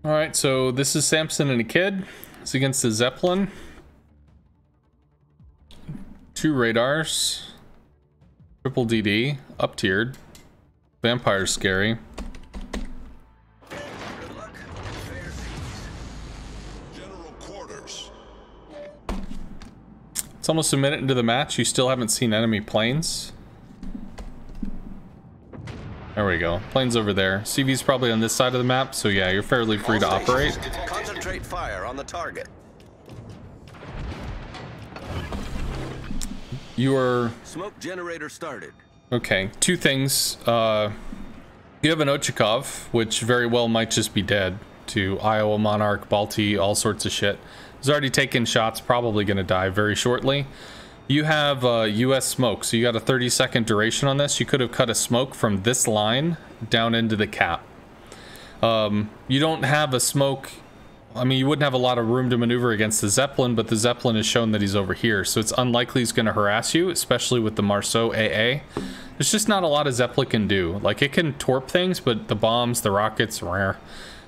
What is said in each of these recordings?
All right, so this is Samson and a kid. It's against the Zeppelin. 2 radars. Triple DD, up tiered. Vampire's scary. Good luck. Fair seas. General quarters. It's almost a minute into the match. You still haven't seen enemy planes. There we go. Planes over there. CV's probably on this side of the map, so yeah, you're fairly free to operate. Concentrate fire on the target. You are... Smoke generator started. Okay, 2 things. You have an Ochakov, which very well might just be dead to Iowa Monarch, Balti, all sorts of shit. He's already taken shots, probably going to die very shortly. You have US smoke, so you got a 30-second duration on this. You could have cut a smoke from this line down into the cap. You don't have a smoke... I mean, you wouldn't have a lot of room to maneuver against the Zeppelin, but the Zeppelin has shown that he's over here, so it's unlikely he's going to harass you, especially with the Marceau AA. There's just not a lot of Zeppelin can do. Like, it can torp things, but the bombs, the rockets, rare.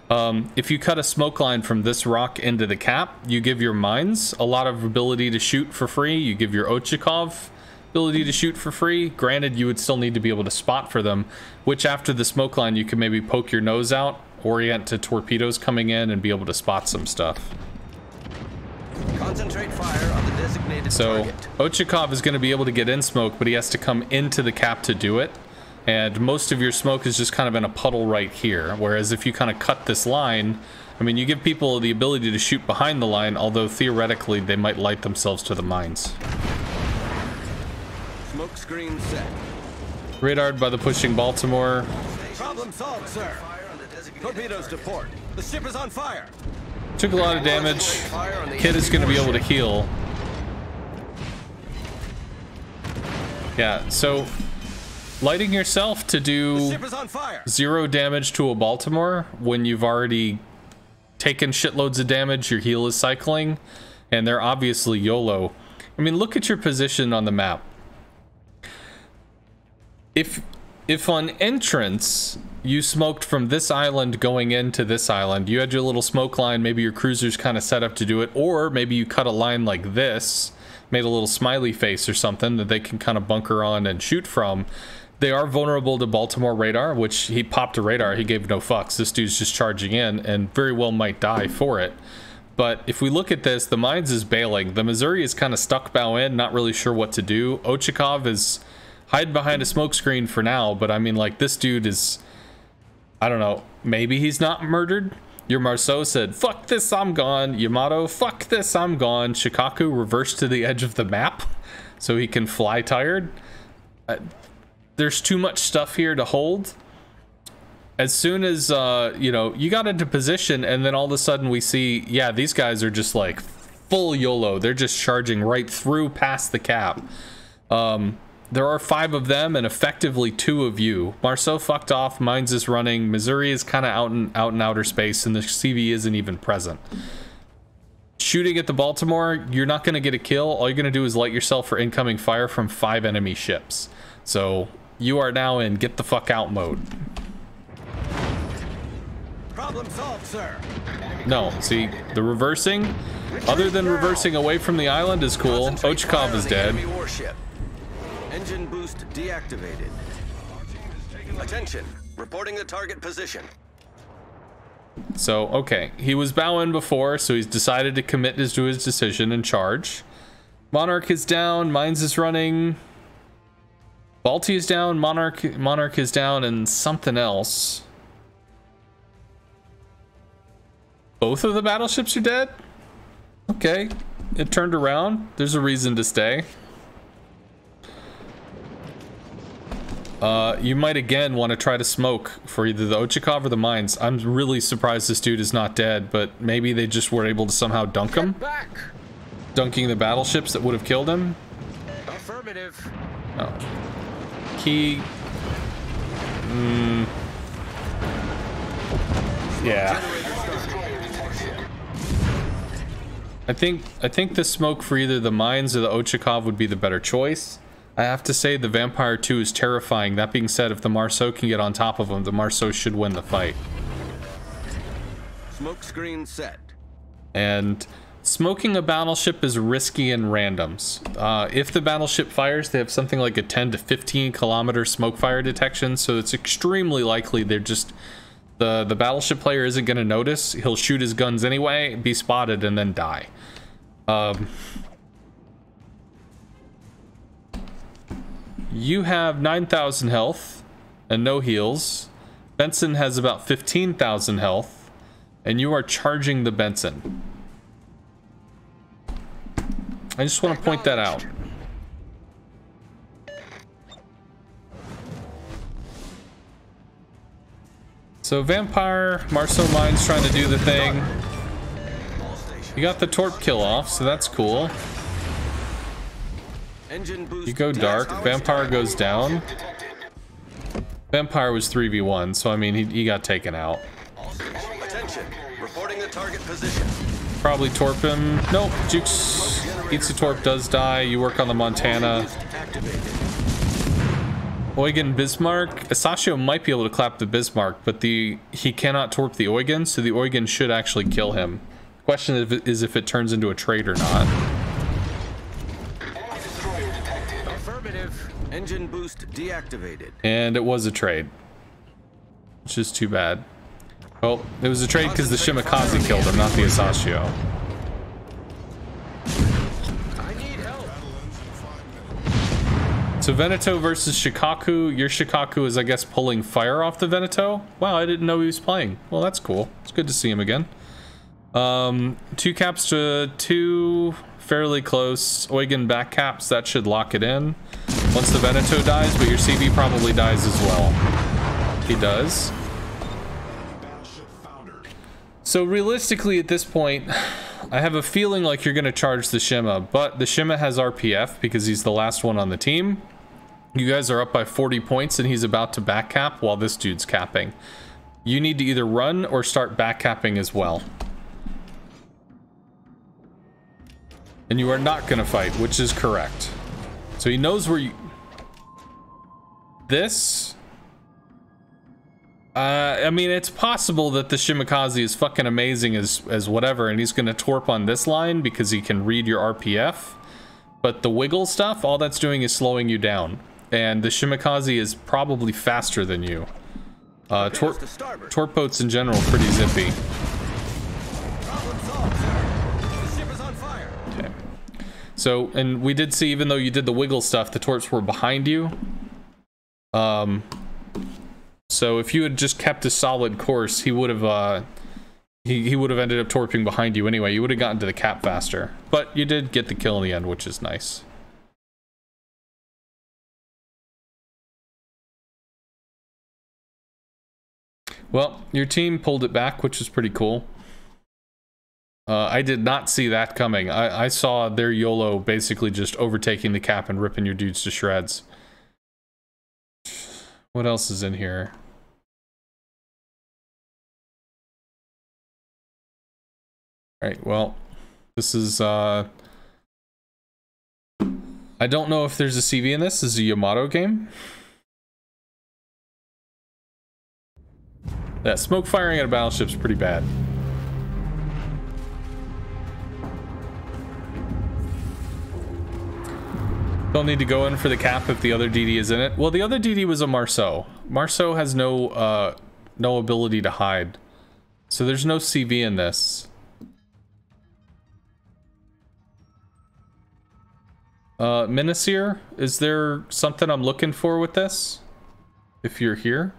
If you cut a smoke line from this rock into the cap, you give your mines a lot of ability to shoot for free. You give your Ochakov ability to shoot for free. Granted, you would still need to be able to spot for them, which after the smoke line, you can maybe poke your nose out, orient to torpedoes coming in, and be able to spot some stuff. Concentrate fire on the designated target. Ochakov is going to be able to get in smoke, but he has to come into the cap to do it. And most of your smoke is just kind of in a puddle right here. Whereas if you kind of cut this line, I mean, you give people the ability to shoot behind the line, although theoretically they might light themselves to the mines. Smoke screen set. Radared by the pushing Baltimore. Problem solved, sir. Torpedoes to port. The ship is on fire. Took a lot of damage. Kid is going to be able to heal. Yeah, so... lighting yourself to do 0 damage to a Baltimore when you've already taken shitloads of damage, your heal is cycling, and they're obviously YOLO. I mean, look at your position on the map. If on entrance you smoked from this island going into this island, you had your little smoke line, maybe your cruiser's kind of set up to do it, or maybe you cut a line like this, made a little smiley face or something that they can kind of bunker on and shoot from. They are vulnerable to Baltimore radar, which he popped a radar. He gave no fucks. This dude's just charging in and very well might die for it. But if we look at this, the mines is bailing. The Missouri is kind of stuck bow in, not really sure what to do. Ochakov is hiding behind a smoke screen for now, but I mean, like, this dude is... I don't know. Maybe he's not murdered? Your Marceau said, fuck this, I'm gone. Yamato, fuck this, I'm gone. Shikaku reversed to the edge of the map so he can fly tired. There's too much stuff here to hold. As soon as, you know, you got into position and then all of a sudden we see, yeah, these guys are just like full YOLO. They're just charging right through past the cap. There are 5 of them and effectively 2 of you. Marceau fucked off. Mines is running. Missouri is kind of out in outer space and the CV isn't even present. Shooting at the Baltimore, you're not going to get a kill. All you're going to do is light yourself for incoming fire from 5 enemy ships. So... you are now in get the fuck out mode. Problem solved, sir. No, see, the reversing, other than reversing away from the island is cool. Ochakov is dead. Engine boost deactivated. Attention, reporting the target position. So, okay, he was bowing before, so he's decided to commit to his decision and charge. Monarch is down, Mines is running. Balti is down, Monarch is down, and something else. Both of the battleships are dead? Okay, it turned around. There's a reason to stay. You might again want to try to smoke for either the Ochakov or the mines. I'm really surprised this dude is not dead, but maybe they just were able to somehow dunk him. Dunking the battleships that would have killed him. Affirmative. Oh. Key. Yeah. I think the smoke for either the mines or the Ochakov would be the better choice. I have to say the Vampire 2 is terrifying. That being said, if the Marceau can get on top of him, the Marceau should win the fight. Smoke screen set. And smoking a battleship is risky in randoms. If the battleship fires, they have something like a 10 to 15 kilometer smoke fire detection, so it's extremely likely they're just... The battleship player isn't going to notice. He'll shoot his guns anyway, be spotted, and then die. You have 9,000 health and no heals. Benson has about 15,000 health, and you are charging the Benson. I just want to point that out. So Vampire, Marceau Mine's trying to do the thing. You got the torp kill off, so that's cool. You go dark, Vampire goes down. Vampire was 3v1, so I mean he got taken out. Attention, reporting the target position. Probably torp him. Nope, Jukes eats the torp, does die. You work on the Montana. Eugen Bismarck. Asashio might be able to clap the Bismarck, but he cannot torp the Eugen, so the Eugen should actually kill him. The question is if it turns into a trade or not. Affirmative. Engine boost deactivated. And it was a trade, which is too bad. Well, it was a trade because the Shimakaze killed him, not the Asashio. So Veneto versus Shikaku. Your Shikaku is, I guess, pulling fire off the Veneto. Wow, I didn't know he was playing. Well, that's cool. It's good to see him again. 2 caps to 2, fairly close. Eugen back caps, that should lock it in. Once the Veneto dies, but your CV probably dies as well. He does. So realistically at this point, I have a feeling like you're going to charge the Shima, but the Shima has RPF because he's the last one on the team. You guys are up by 40 points and he's about to back cap while this dude's capping. You need to either run or start back capping as well. And you are not going to fight, which is correct. So he knows where you... This... I mean, it's possible that the Shimakaze is fucking amazing as whatever, and he's going to torp on this line because he can read your RPF. But the wiggle stuff, all that's doing is slowing you down. And the Shimakaze is probably faster than you. Torp boats in general pretty zippy. Okay. So, and we did see, even though you did the wiggle stuff, the torps were behind you. So if you had just kept a solid course, he would have he would have ended up torping behind you anyway. You would have gotten to the cap faster. But you did get the kill in the end, which is nice. Well, your team pulled it back, which is pretty cool. I did not see that coming. I saw their YOLO basically just overtaking the cap and ripping your dudes to shreds. What else is in here? Alright, well, this is, I don't know if there's a CV in this. This is a Yamato game. Yeah, smoke firing at a battleship's pretty bad. Don't need to go in for the cap if the other DD is in it. Well, the other DD was a Marceau. Marceau has no ability to hide. So there's no CV in this. Minisir, is there something I'm looking for with this? If you're here?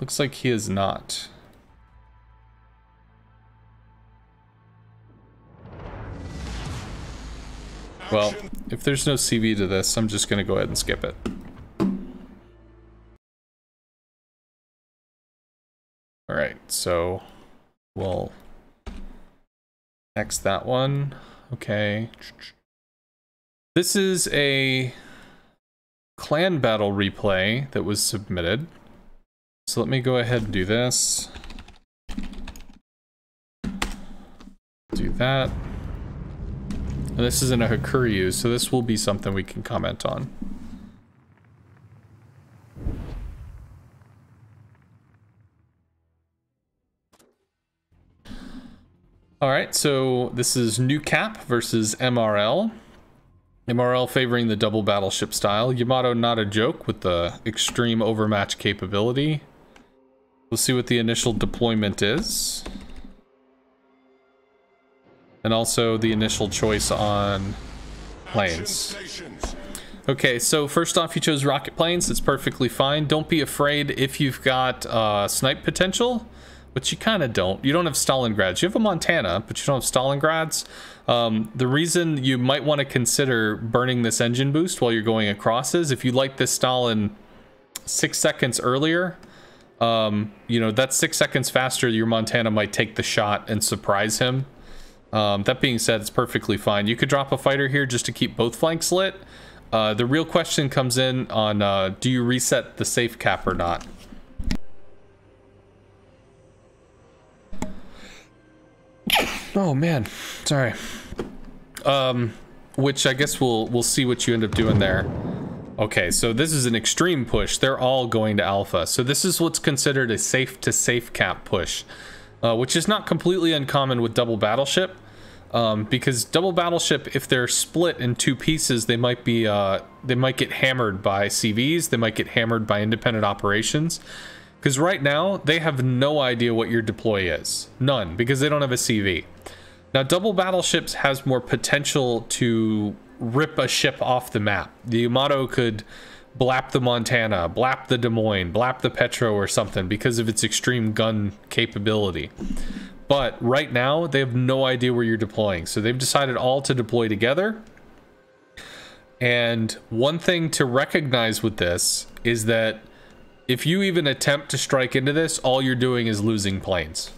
Looks like he is not. Well, if there's no CV to this, I'm just gonna go ahead and skip it. Alright, so we'll X that one. Okay. This is a clan battle replay that was submitted. So let me go ahead and do this. Do that. And this isn't a Hakuryu, so this will be something we can comment on. All right, so this is New Cap versus MRL. MRL favoring the double battleship style. Yamato not a joke with the extreme overmatch capability. We'll see what the initial deployment is. And also the initial choice on planes. Okay, so first off, you chose rocket planes. It's perfectly fine. Don't be afraid if you've got snipe potential, which you kind of don't. You don't have Stalingrads. You have a Montana, but you don't have Stalingrads. The reason you might want to consider burning this engine boost while you're going across is if you light this Stalin 6 seconds earlier, you know, that's 6 seconds faster. Your Montana might take the shot and surprise him. That being said, it's perfectly fine. You could drop a fighter here just to keep both flanks lit. The real question comes in on do you reset the safe cap or not? Oh man, sorry. Which I guess we'll see what you end up doing there. Okay, so this is an extreme push. They're all going to alpha. So this is what's considered a safe to safe cap push, which is not completely uncommon with double battleship. Because double battleship, if they're split in two pieces, they might get hammered by CVs. They might get hammered by independent operations. Because right now, they have no idea what your deploy is. None, because they don't have a CV. Now, double battleships has more potential to rip a ship off the map. The Yamato could blap the Montana, blap the Des Moines, blap the Petro or something because of its extreme gun capability. But right now, they have no idea where you're deploying. So they've decided all to deploy together. And one thing to recognize with this is that if you even attempt to strike into this, all you're doing is losing planes.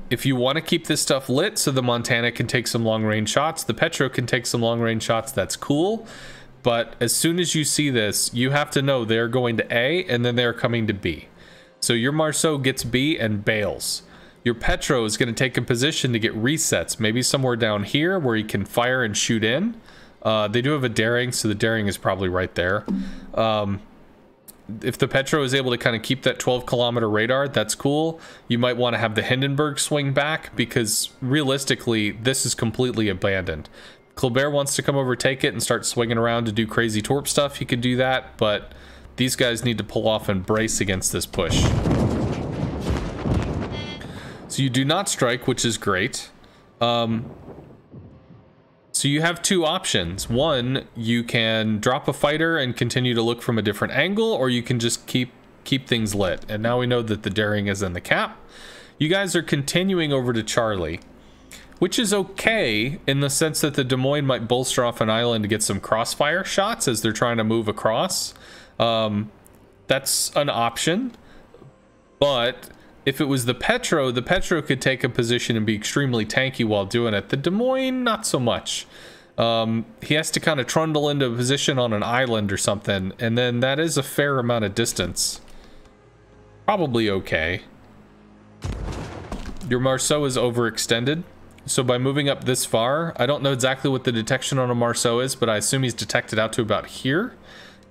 If you want to keep this stuff lit so the Montana can take some long-range shots, the Petro can take some long-range shots, that's cool. But as soon as you see this, you have to know they're going to A and then they're coming to B. So your Marceau gets B and bails. Your Petro is going to take a position to get resets, maybe somewhere down here where he can fire and shoot in. They do have a daring, so the daring is probably right there. If the Petro is able to kind of keep that 12-kilometer radar, that's cool. You might want to have the Hindenburg swing back because realistically, this is completely abandoned. Colbert wants to come over, take it, and start swinging around to do crazy torp stuff. He could do that, but these guys need to pull off and brace against this push. So you do not strike, which is great. So you have two options. One, you can drop a fighter and continue to look from a different angle, or you can just keep things lit. And now we know that the daring is in the cap. You guys are continuing over to Charlie, which is okay in the sense that the Des Moines might bolster off an island to get some crossfire shots as they're trying to move across. That's an option, but if it was the Petro could take a position and be extremely tanky while doing it. The Des Moines, not so much. He has to kind of trundle into a position on an island or something, and then that is a fair amount of distance. Probably okay. Your Marceau is overextended, so by moving up this far, I don't know exactly what the detection on a Marceau is, but I assume he's detected out to about here.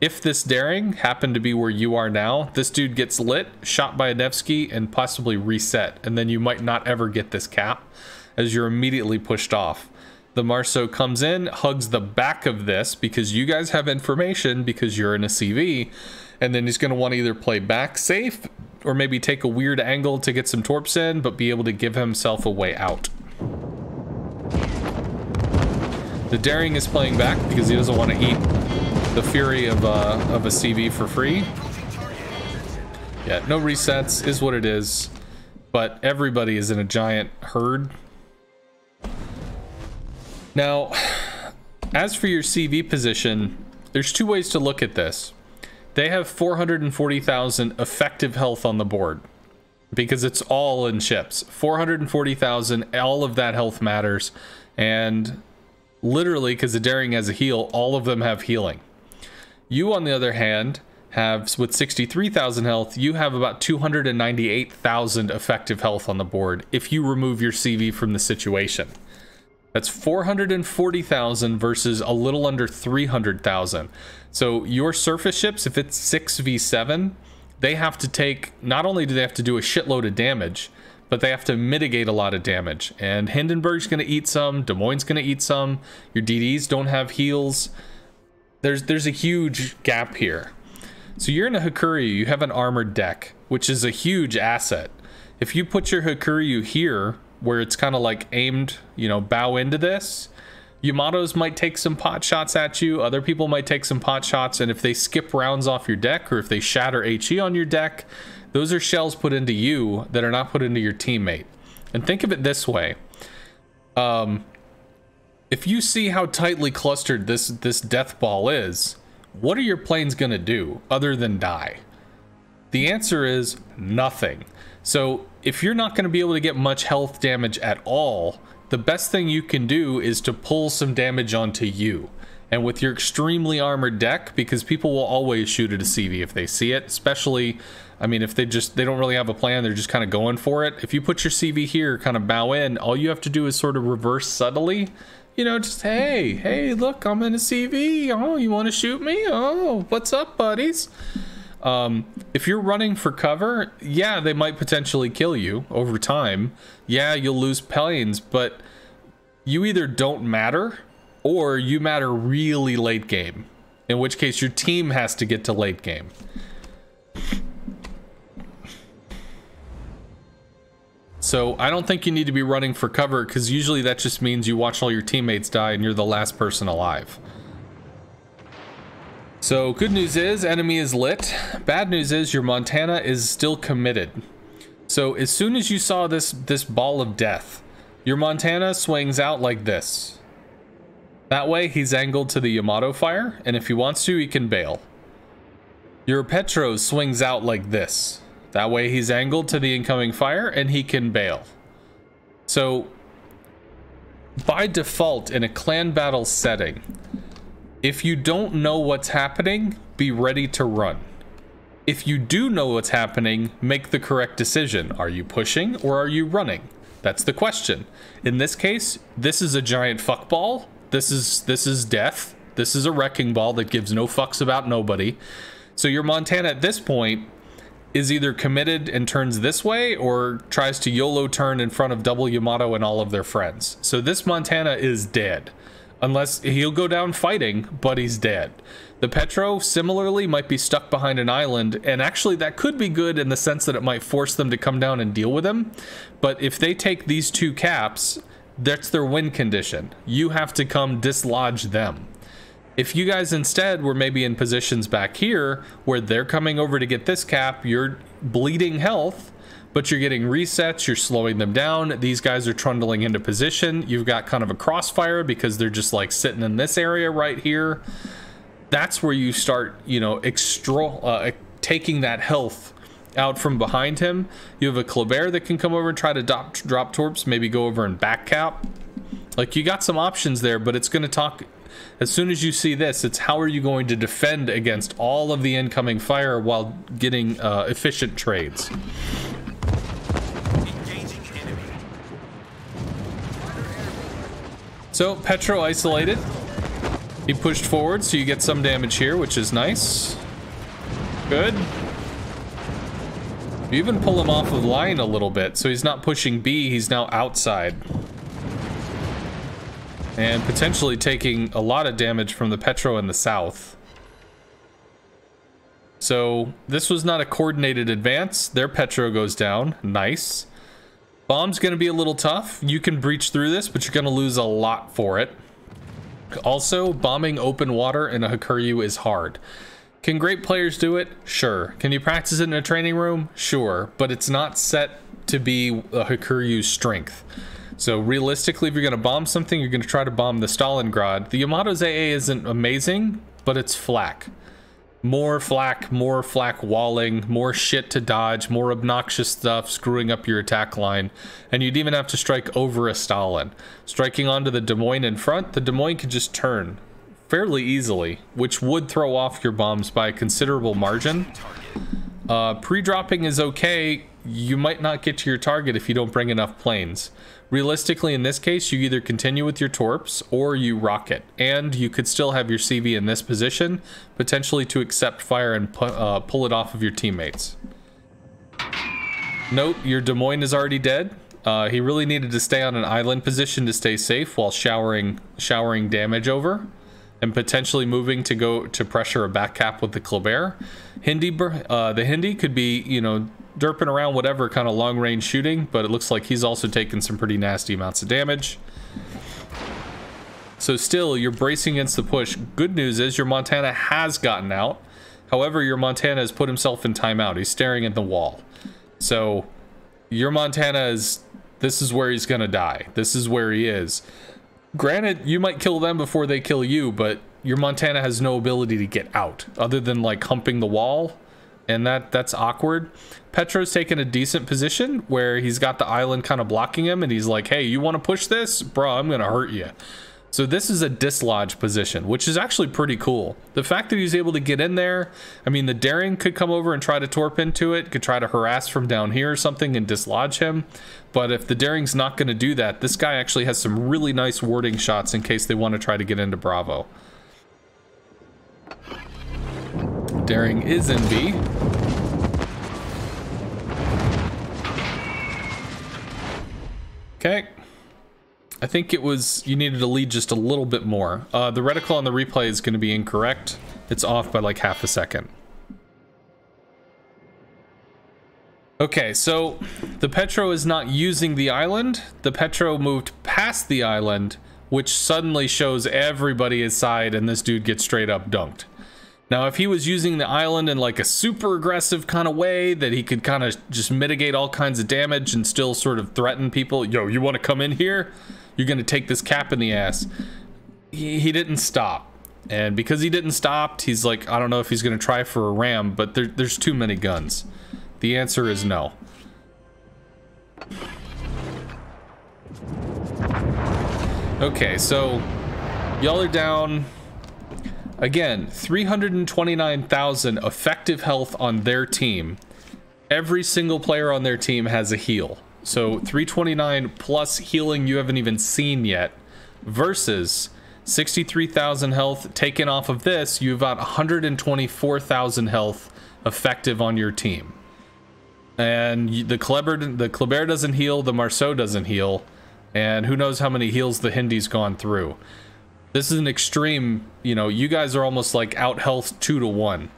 If this daring happened to be where you are now, this dude gets lit, shot by a Nevsky, and possibly reset. And then you might not ever get this cap as you're immediately pushed off. The Marceau comes in, hugs the back of this because you guys have information because you're in a CV. And then he's going to want to either play back safe or maybe take a weird angle to get some torps in, but be able to give himself a way out. The daring is playing back because he doesn't want to eat the fury of a CV for free. Yeah, no resets is what it is, but everybody is in a giant herd. Now, as for your CV position, there's two ways to look at this. They have 440,000 effective health on the board because it's all in ships. 440,000, all of that health matters, and literally, because the daring has a heal, all of them have healing. You, on the other hand, have, with 63,000 health, you have about 298,000 effective health on the board if you remove your CV from the situation. That's 440,000 versus a little under 300,000. So your surface ships, if it's 6v7, they have to take, not only do they have to do a shitload of damage, but they have to mitigate a lot of damage. And Hindenburg's going to eat some, Des Moines going to eat some, your DDs don't have heals. There's a huge gap here. So you're in a Hakuryu, you have an armored deck, which is a huge asset. If you put your Hakuryu here, where it's kind of like aimed, you know, bow into this, Yamatos might take some pot shots at you, other people might take some pot shots, and if they skip rounds off your deck, or if they shatter HE on your deck, those are shells put into you that are not put into your teammate. And think of it this way. If you see how tightly clustered this death ball is, what are your planes gonna do other than die? The answer is nothing. So if you're not gonna be able to get much health damage at all, the best thing you can do is to pull some damage onto you. And with your extremely armored deck, because people will always shoot at a CV if they see it, especially, I mean, if they don't really have a plan, they're just kind of going for it. If you put your CV here, kind of bow in, all you have to do is sort of reverse subtly. You know, just, hey, look, I'm in a CV. Oh, you want to shoot me? Oh, what's up, buddies? If you're running for cover, yeah, they might potentially kill you over time. Yeah, you'll lose planes, but you either don't matter or you matter really late game, in which case your team has to get to late game. So I don't think you need to be running for cover, because usually that just means you watch all your teammates die and you're the last person alive. So good news is enemy is lit. Bad news is your Montana is still committed. So as soon as you saw this ball of death, your Montana swings out like this. That way he's angled to the Yamato fire, and if he wants to, he can bail. Your Petro swings out like this. That way he's angled to the incoming fire and he can bail. So by default in a clan battle setting, if you don't know what's happening, be ready to run. If you do know what's happening, make the correct decision. Are you pushing or are you running? That's the question. In this case, this is a giant fuck ball. This is death. This is a wrecking ball that gives no fucks about nobody. So your Montana at this point is either committed and turns this way or tries to YOLO turn in front of double Yamato and all of their friends. So this Montana is dead. Unless he'll go down fighting, but he's dead. The Petro similarly might be stuck behind an island, and actually that could be good in the sense that it might force them to come down and deal with him. But if they take these two caps, that's their win condition. You have to come dislodge them. If you guys instead were maybe in positions back here where they're coming over to get this cap, you're bleeding health, but you're getting resets, you're slowing them down. These guys are trundling into position. You've got kind of a crossfire because they're just like sitting in this area right here. That's where you start, you know, taking that health out from behind him. You have a Kleber that can come over and try to drop torps, maybe go over and back cap. Like, you got some options there, but it's going to talk... As soon as you see this, it's how are you going to defend against all of the incoming fire while getting efficient trades. So Petro isolated. He pushed forward, so you get some damage here, which is nice. Good. You even pull him off of line a little bit, so he's not pushing B, he's now outside. And potentially taking a lot of damage from the Petro in the south. So this was not a coordinated advance. Their Petro goes down. Nice. Bomb's going to be a little tough. You can breach through this, but you're going to lose a lot for it. Also, bombing open water in a Hakuryu is hard. Can great players do it? Sure. Can you practice it in a training room? Sure. But it's not set to be a Hakuryu's strength. So realistically, if you're going to bomb something, you're going to try to bomb the Stalingrad. The Yamato's AA isn't amazing, but it's flak. More flak walling, more shit to dodge, more obnoxious stuff screwing up your attack line. And you'd even have to strike over a Stalin. Striking onto the Des Moines in front, the Des Moines could just turn fairly easily, which would throw off your bombs by a considerable margin. Pre-dropping is okay. You might not get to your target if you don't bring enough planes. Realistically, in this case, you either continue with your torps or you rocket, and you could still have your CV in this position, potentially to accept fire and pull it off of your teammates. Note, your Des Moines is already dead. He really needed to stay on an island position to stay safe while showering damage over, and potentially moving to go to pressure a back cap with the Kleber. The Hindi could be, you know, derping around whatever kind of long range shooting, but it looks like he's also taken some pretty nasty amounts of damage. So still, you're bracing against the push. Good news is your Montana has gotten out. However, your Montana has put himself in timeout. He's staring at the wall. So your Montana this is where he's gonna die. This is where he is. Granted, you might kill them before they kill you, but your Montana has no ability to get out other than like humping the wall, and that's awkward. Petro's taken a decent position where he's got the island kind of blocking him, and he's like, hey, you want to push this? Bro, I'm gonna hurt you. So this is a dislodge position, which is actually pretty cool. The fact that he's able to get in there, I mean, the daring could come over and try to torp into it, could try to harass from down here or something and dislodge him. But if the daring's not going to do that, this guy actually has some really nice warding shots in case they want to try to get into Bravo. Daring is in B. Okay. I think it was, you needed to lead just a little bit more. The reticle on the replay is going to be incorrect. It's off by like half a second. Okay, so the Petro is not using the island. The Petro moved past the island, which suddenly shows everybody his side, and this dude gets straight up dunked. Now, if he was using the island in like a super aggressive kind of way that he could kind of just mitigate all kinds of damage and still sort of threaten people, yo, you want to come in here? You're going to take this cap in the ass. He didn't stop. And because he didn't stop, he's like, I don't know if he's going to try for a ram, but there's too many guns. The answer is no. Okay, so y'all are down. Again, 329,000 effective health on their team. Every single player on their team has a heal. So 329 plus healing you haven't even seen yet, versus 63,000 health taken off of this. You've got 124,000 health effective on your team. And the Kleber doesn't heal, the Marceau doesn't heal, and who knows how many heals the Hindi's gone through. This is an extreme, you know, you guys are almost like out health 2 to 1.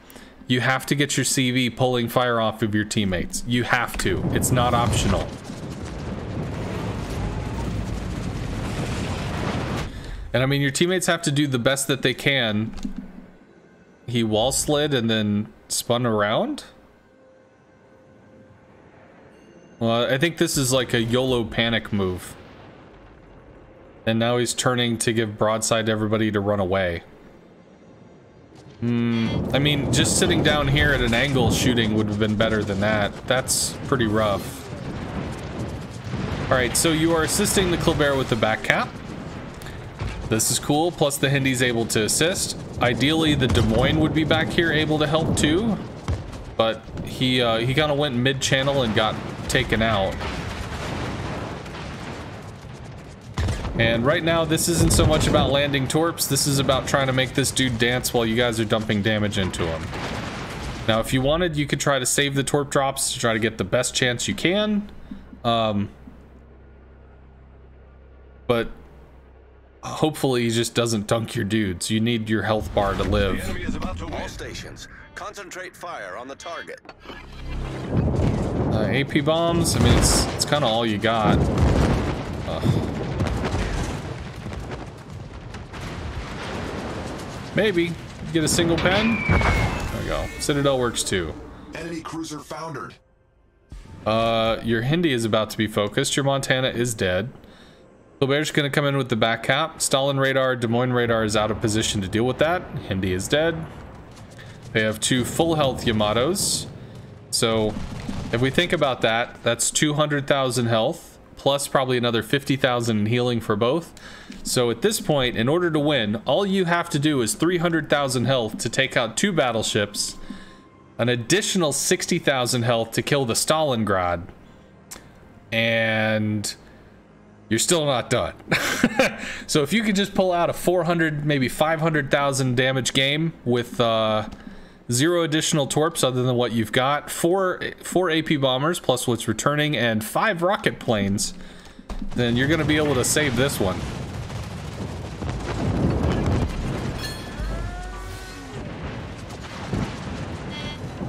You have to get your CV pulling fire off of your teammates. You have to. It's not optional. And I mean, your teammates have to do the best that they can. He wall slid and then spun around? Well, I think this is like a YOLO panic move. And now he's turning to give broadside to everybody to run away. I mean, just sitting down here at an angle shooting would have been better than that. That's pretty rough. Alright, so you are assisting the Kleber with the back cap. This is cool, plus the Hindi's able to assist. Ideally, the Des Moines would be back here able to help too. But he kind of went mid-channel and got taken out. And right now, this isn't so much about landing torps. This is about trying to make this dude dance while you guys are dumping damage into him. Now, if you wanted, you could try to save the torp drops to try to get the best chance you can. But hopefully he just doesn't dunk your dudes. You need your health bar to live. The enemy is about to all stations. Concentrate fire on the target. AP bombs, I mean, it's kind of all you got. Maybe get a single pen. There we go. Citadel works too. Enemy cruiser foundered. Your Hindi is about to be focused. Your Montana is dead. Kleber's gonna come in with the back cap. Stalin radar, Des Moines radar is out of position to deal with that. Hindi is dead. They have 2 full health Yamatos. So if we think about that, that's 200,000 health, plus probably another 50,000 in healing for both. So at this point, in order to win, all you have to do is 300,000 health to take out 2 battleships, an additional 60,000 health to kill the Stalingrad, and you're still not done. So if you could just pull out a 400, maybe 500,000 damage game with 0 additional torps other than what you've got, 4 AP bombers plus what's returning, and 5 rocket planes, then you're going to be able to save this one.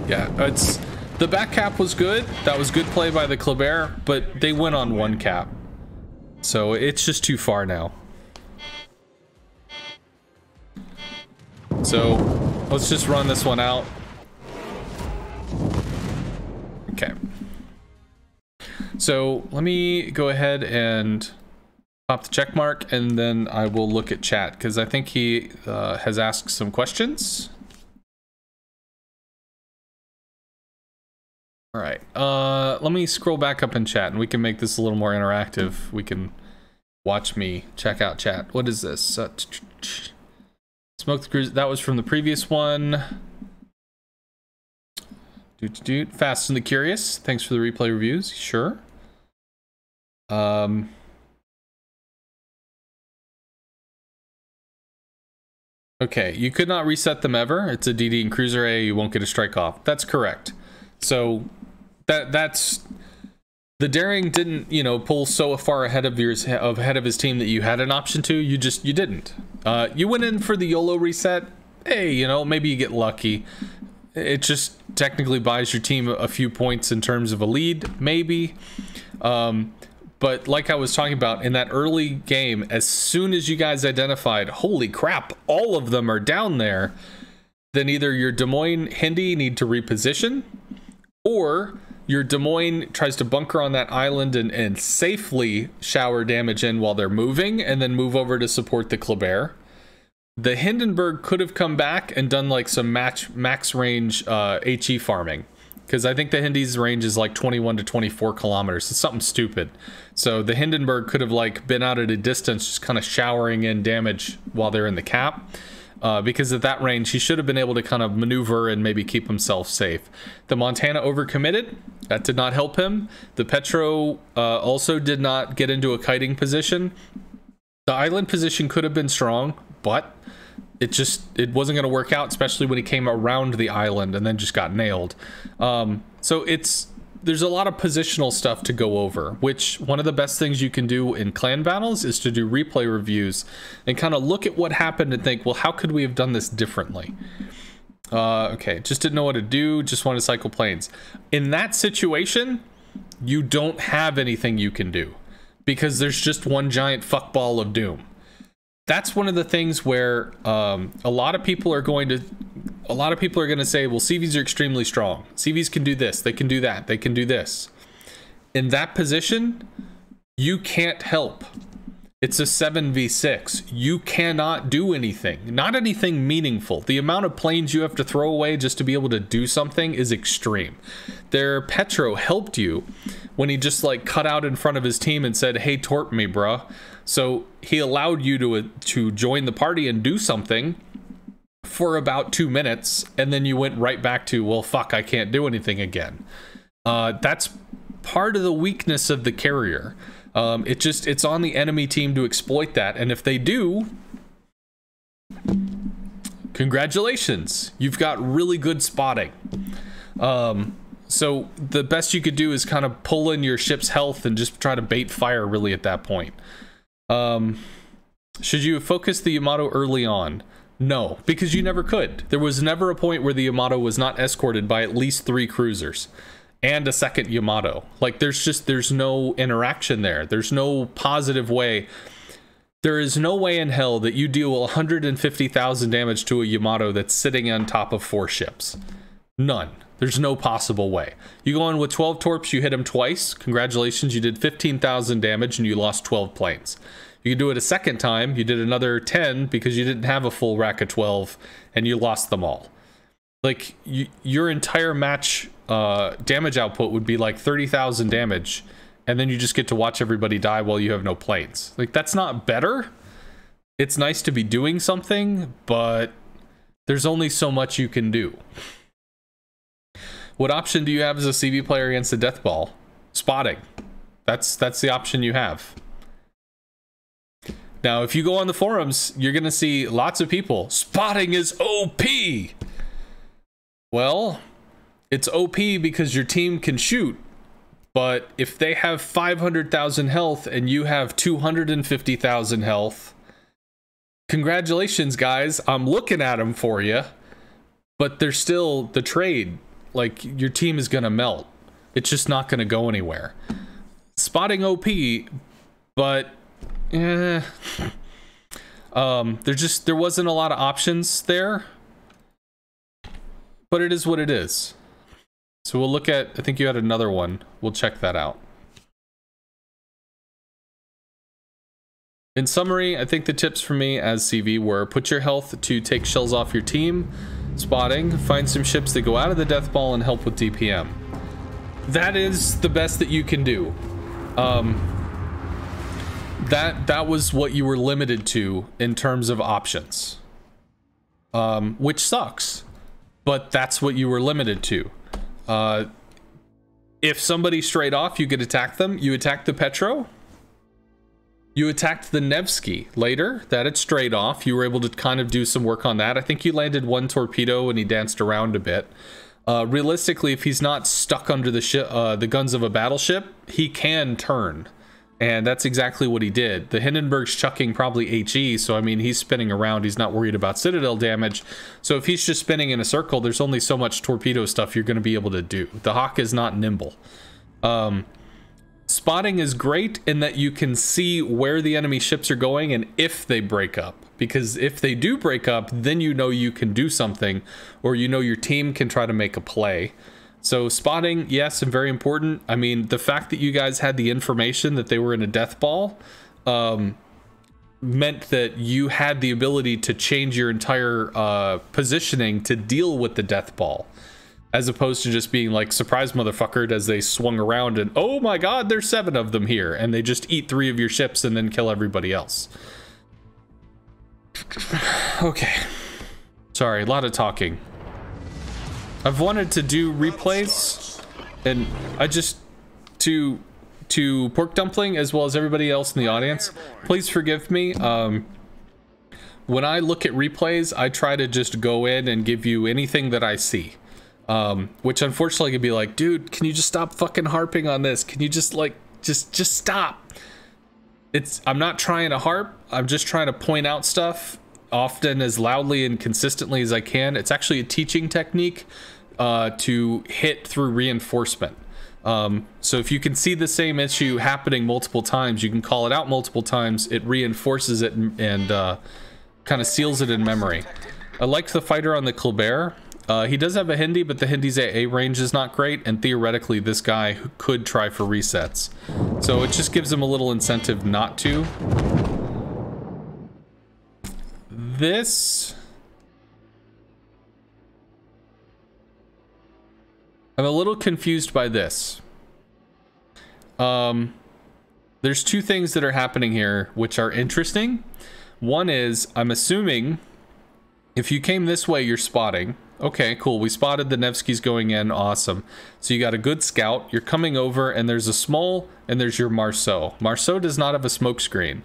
Yeah, it's the back cap was good. That was good play by the Kleber, but they went on 1 cap. So it's just too far now. So let's just run this one out. Okay. So let me go ahead and pop the check mark, and then I will look at chat because I think he has asked some questions. All right. Let me scroll back up in chat, and we can make this a little more interactive. We can watch me check out chat. What is this? Smoke the cruise. That was from the previous one. Fast and the Curious. Thanks for the replay reviews. Sure. Okay, you could not reset them ever. It's a DD and Cruiser A. You won't get a strike off. That's correct. So that's the Daring didn't, you know, pull so far ahead of his team that you had an option to. You didn't. You went in for the YOLO reset. Hey, you know, maybe you get lucky. It just technically buys your team a few points in terms of a lead, maybe. But like I was talking about in that early game, as soon as you guys identified, holy crap, all of them are down there, then either your Des Moines Hindi need to reposition, or your Des Moines tries to bunker on that island and safely shower damage in while they're moving, and then move over to support the Kleber. The Hindenburg could have come back and done like some max range HE farming, because I think the Hindi's range is like 21 to 24 kilometers. It's something stupid. So the Hindenburg could have like been out at a distance, just kind of showering in damage while they're in the cap. Because at that range, he should have been able to kind of maneuver and maybe keep himself safe. The Montana overcommitted. That did not help him. The Petro also did not get into a kiting position. The island position could have been strong, but it wasn't going to work out, especially when he came around the island and then just got nailed. So there's a lot of positional stuff to go over, which one of the best things you can do in clan battles is to do replay reviews and kind of look at what happened and think, well, how could we have done this differently? Okay, just didn't know what to do, just wanted to cycle planes. In that situation, you don't have anything you can do because there's just one giant fuckball of doom. That's one of the things where a lot of people are going to say, well, CVs are extremely strong. CVs can do this, they can do that, they can do this. In that position, you can't help. It's a 7v6. You cannot do anything, not anything meaningful. The amount of planes you have to throw away just to be able to do something is extreme. Their Petro helped you when he just like cut out in front of his team and said, hey, torp me, bruh. So he allowed you to join the party and do something for about 2 minutes, and then you went right back to, well, fuck, I can't do anything again. That's part of the weakness of the carrier. It's on the enemy team to exploit that, and if they do, congratulations, you've got really good spotting. So the best you could do is kind of pull in your ship's health and just try to bait fire really at that point. Should you focus the Yamato early on? No, because you never could. There was never a point where the Yamato was not escorted by at least 3 cruisers and a second Yamato. Like there's no interaction there. There's no positive way. There is no way in hell that you deal 150,000 damage to a Yamato that's sitting on top of 4 ships. None. There's no possible way. You go in with 12 torps, you hit him twice. Congratulations, you did 15,000 damage and you lost 12 planes. You could do it a second time, you did another 10 because you didn't have a full rack of 12 and you lost them all. Like, your entire match damage output would be like 30,000 damage, and then you just get to watch everybody die while you have no planes. Like, that's not better. It's nice to be doing something, but there's only so much you can do. What option do you have as a CV player against a death ball? Spotting. That's the option you have. Now, if you go on the forums, you're going to see lots of people. Spotting is OP. Well, it's OP because your team can shoot, but if they have 500,000 health and you have 250,000 health, congratulations, guys. I'm looking at them for you, but there's still the trade. Like, your team is gonna melt. It's just not gonna go anywhere. Spotting OP, but there wasn't a lot of options there. But it is what it is. So we'll look at, I think you had another one. We'll check that out. In summary, I think the tips for me as CV were put your health to take shells off your team, spotting, find some ships that go out of the death ball and help with DPM. That is the best that you can do. That was what you were limited to in terms of options. Which sucks. But that's what you were limited to. If somebody straight off, you could attack them. You attacked the Petro. You attacked the Nevsky later. That it's straight off. You were able to kind of do some work on that. I think you landed one torpedo and he danced around a bit. Realistically, if he's not stuck under the guns of a battleship, he can turn. And that's exactly what he did. The Hindenburg's chucking probably HE, so I mean, he's spinning around. He's not worried about citadel damage. So if he's just spinning in a circle, there's only so much torpedo stuff you're going to be able to do. The Hawk is not nimble. Spotting is great in that you can see where the enemy ships are going and if they break up. Because if they do break up, then you know you can do something, or you know your team can try to make a play. So spotting, yes, and very important. I mean, the fact that you guys had the information that they were in a death ball meant that you had the ability to change your entire positioning to deal with the death ball, as opposed to just being like, surprise motherfuckered, as they swung around and, oh my god, there's 7 of them here, and they just eat 3 of your ships and then kill everybody else. Okay. Sorry, a lot of talking. I've wanted to do replays, and I just to Pork Dumpling as well as everybody else in the audience, please forgive me. When I look at replays, I try to just go in and give you anything that I see, which unfortunately could be like, dude, can you just stop fucking harping on this? Can you just like just stop? I'm not trying to harp. I'm just trying to point out stuff often as loudly and consistently as I can. It's actually a teaching technique to hit through reinforcement. So if you can see the same issue happening multiple times, you can call it out multiple times, it reinforces it and kind of seals it in memory. I liked the fighter on the Colbert. He does have a Hindi, but the Hindi's AA range is not great, and theoretically this guy could try for resets. So it just gives him a little incentive not to. This... I'm a little confused by this. There's 2 things that are happening here which are interesting. One is, I'm assuming if you came this way, you're spotting. Okay, cool. We spotted the Nevskys going in. Awesome. So you got a good scout. You're coming over, and there's a small, and there's your Marceau. Marceau does not have a smoke screen.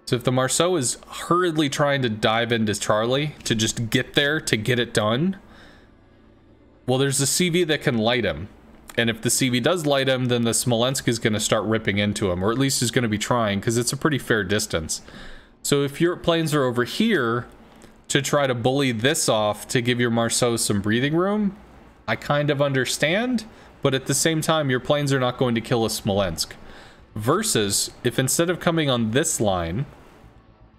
So if the Marceau is hurriedly trying to dive into Charlie to just get there to get it done, well, there's a CV that can light him. And if the CV does light him, then the Smolensk is going to start ripping into him, or at least is going to be trying, because it's a pretty fair distance. So if your planes are over here to try to bully this off to give your Marceau some breathing room, I kind of understand, but at the same time, your planes are not going to kill a Smolensk. Versus, if instead of coming on this line,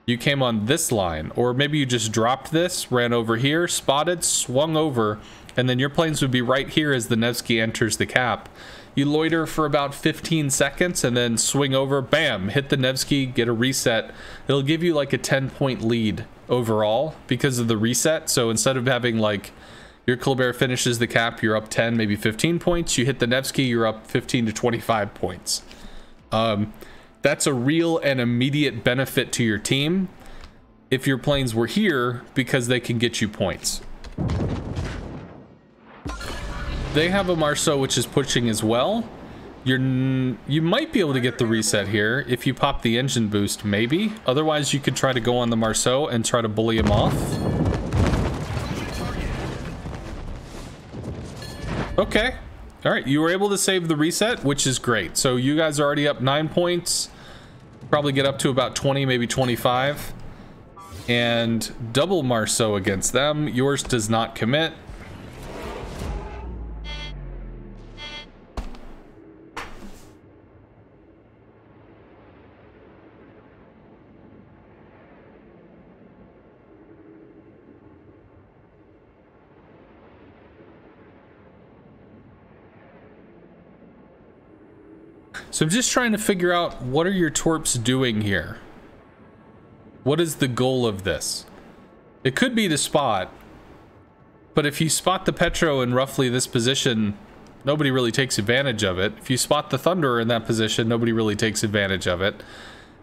you came on this line, or maybe you just dropped this, ran over here, spotted, swung over, and then your planes would be right here as the Nevsky enters the cap. You loiter for about 15 seconds and then swing over, bam, hit the Nevsky, get a reset. It'll give you like a 10-point lead overall because of the reset. So instead of having like your Colbert finishes the cap, you're up 10, maybe 15 points. You hit the Nevsky, you're up 15 to 25 points. That's a real and immediate benefit to your team if your planes were here, because they can get you points. They have a Marceau which is pushing as well. You might be able to get the reset here if you pop the engine boost, maybe. Otherwise, you could try to go on the Marceau and try to bully him off. Okay. All right, you were able to save the reset, which is great. So you guys are already up 9 points. Probably get up to about 20, maybe 25. And double Marceau against them. Yours does not commit. So I'm just trying to figure out, what are your torps doing here? What is the goal of this? It could be to spot, but if you spot the Petro in roughly this position, nobody really takes advantage of it. If you spot the Thunderer in that position, nobody really takes advantage of it.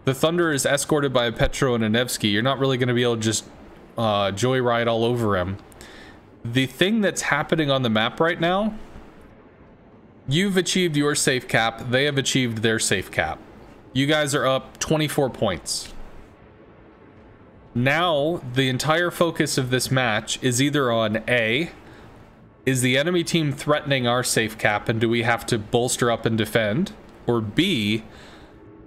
The Thunderer is escorted by a Petro and a Nevsky. You're not really going to be able to just joyride all over him. The thing that's happening on the map right now, you've achieved your safe cap. They have achieved their safe cap. You guys are up 24 points. Now, the entire focus of this match is either on A, is the enemy team threatening our safe cap and do we have to bolster up and defend? Or B,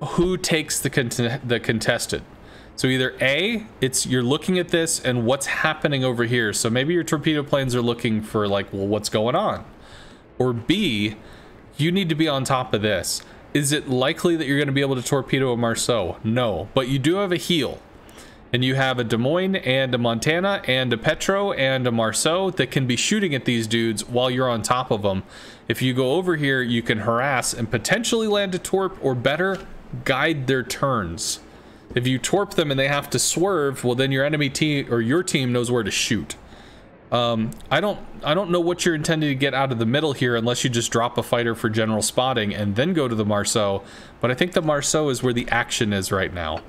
who takes the contested? So either A, it's you're looking at this and what's happening over here. So maybe your torpedo planes are looking for like, well, what's going on? Or B, you need to be on top of this. Is it likely that you're going to be able to torpedo a Marceau? No, but you do have a heel. And you have a Des Moines and a Montana and a Petro and a Marceau that can be shooting at these dudes while you're on top of them. If you go over here, you can harass and potentially land a torp, or better, guide their turns. If you torp them and they have to swerve, well then your enemy team or your team knows where to shoot. I don't know what you're intending to get out of the middle here unless you just drop a fighter for general spotting and then go to the Marceau, but I think the Marceau is where the action is right now.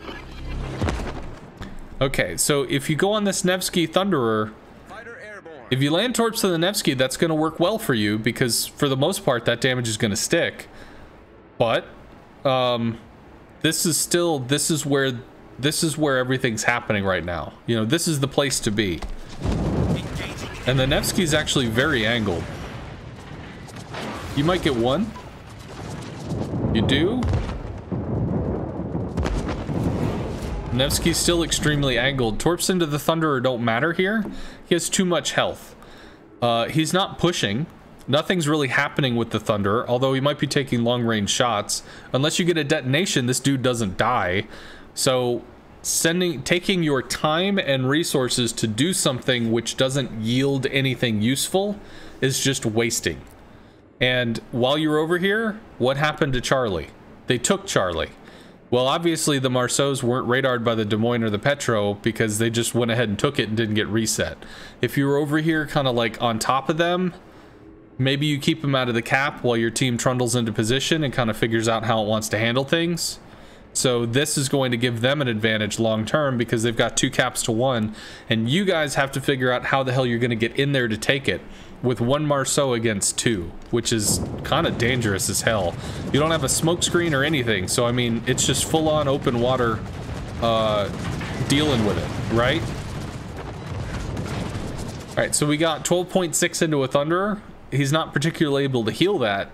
Okay, so if you go on this Nevsky Thunderer, if you land torps to the Nevsky, that's going to work well for you because for the most part that damage is going to stick. But this is where everything's happening right now. You know, this is the place to be. And the Nevsky is actually very angled. You might get one. You do. Nevsky's still extremely angled. Torps into the Thunderer don't matter here. He has too much health. He's not pushing. Nothing's really happening with the Thunderer, although he might be taking long-range shots. Unless you get a detonation, this dude doesn't die. So taking your time and resources to do something which doesn't yield anything useful is just wasting. And while you're over here, what happened to Charlie? They took Charlie. Well, obviously the Marceaus weren't radared by the Des Moines or the Petro because they just went ahead and took it and didn't get reset. If you were over here kind of like on top of them, maybe you keep them out of the cap while your team trundles into position and kind of figures out how it wants to handle things. So this is going to give them an advantage long term because they've got 2 caps to 1, and you guys have to figure out how the hell you're going to get in there to take it with 1 Marceau against 2, which is kind of dangerous as hell. You don't have a smoke screen or anything, so I mean it's just full on open water dealing with it, right? All right, so we got 12.6 into a Thunderer. He's not particularly able to heal that.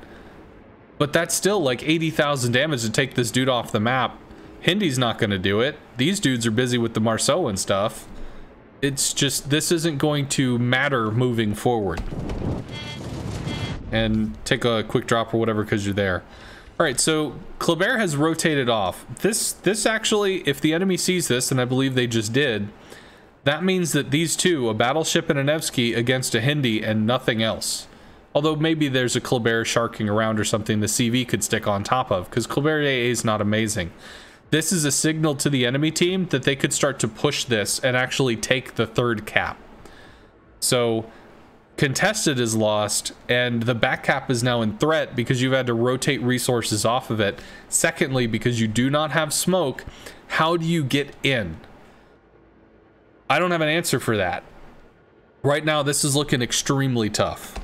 But that's still like 80,000 damage to take this dude off the map. Hindy's not going to do it. These dudes are busy with the Marceau and stuff. It's just, this isn't going to matter moving forward. And take a quick drop or whatever because you're there. All right, so Kleber has rotated off. This actually, if the enemy sees this, and I believe they just did, that means that these two, a battleship and a Nevsky against a Hindy and nothing else. Although maybe there's a Kleber sharking around or something the CV could stick on top of, because Kleber AA is not amazing. This is a signal to the enemy team that they could start to push this and actually take the 3rd cap. So contested is lost, and the back cap is now in threat because you've had to rotate resources off of it. Secondly, because you do not have smoke, how do you get in? I don't have an answer for that. Right now, this is looking extremely tough.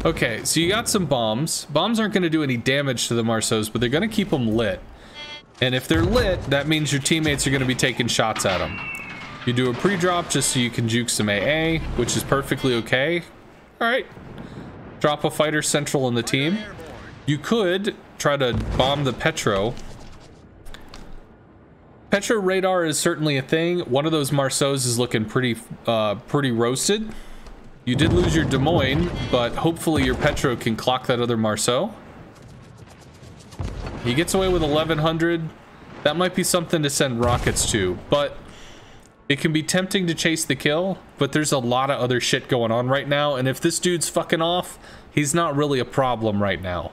Okay, so you got some bombs. Bombs aren't going to do any damage to the Marceaus, but they're going to keep them lit. And if they're lit, that means your teammates are going to be taking shots at them. You do a pre-drop just so you can juke some AA, which is perfectly okay. All right. Drop a fighter central in the team. You could try to bomb the Petro. Petro radar is certainly a thing. One of those Marceaus is looking pretty roasted. You did lose your Des Moines, but hopefully your Petro can clock that other Marceau. He gets away with 1100. That might be something to send rockets to, but it can be tempting to chase the kill, but there's a lot of other shit going on right now, and if this dude's fucking off, he's not really a problem right now.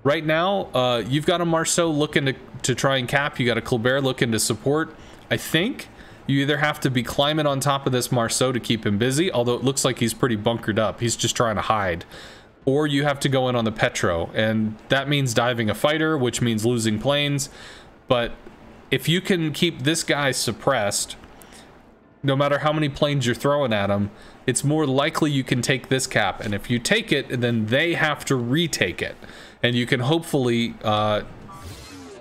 Right now, you've got a Marceau looking to try and cap. You got a Colbert looking to support. I think you either have to be climbing on top of this Marceau to keep him busy, although it looks like he's pretty bunkered up. He's just trying to hide. Or you have to go in on the Petro, and that means diving a fighter, which means losing planes. But if you can keep this guy suppressed, no matter how many planes you're throwing at him, it's more likely you can take this cap. And if you take it, then they have to retake it. And you can hopefully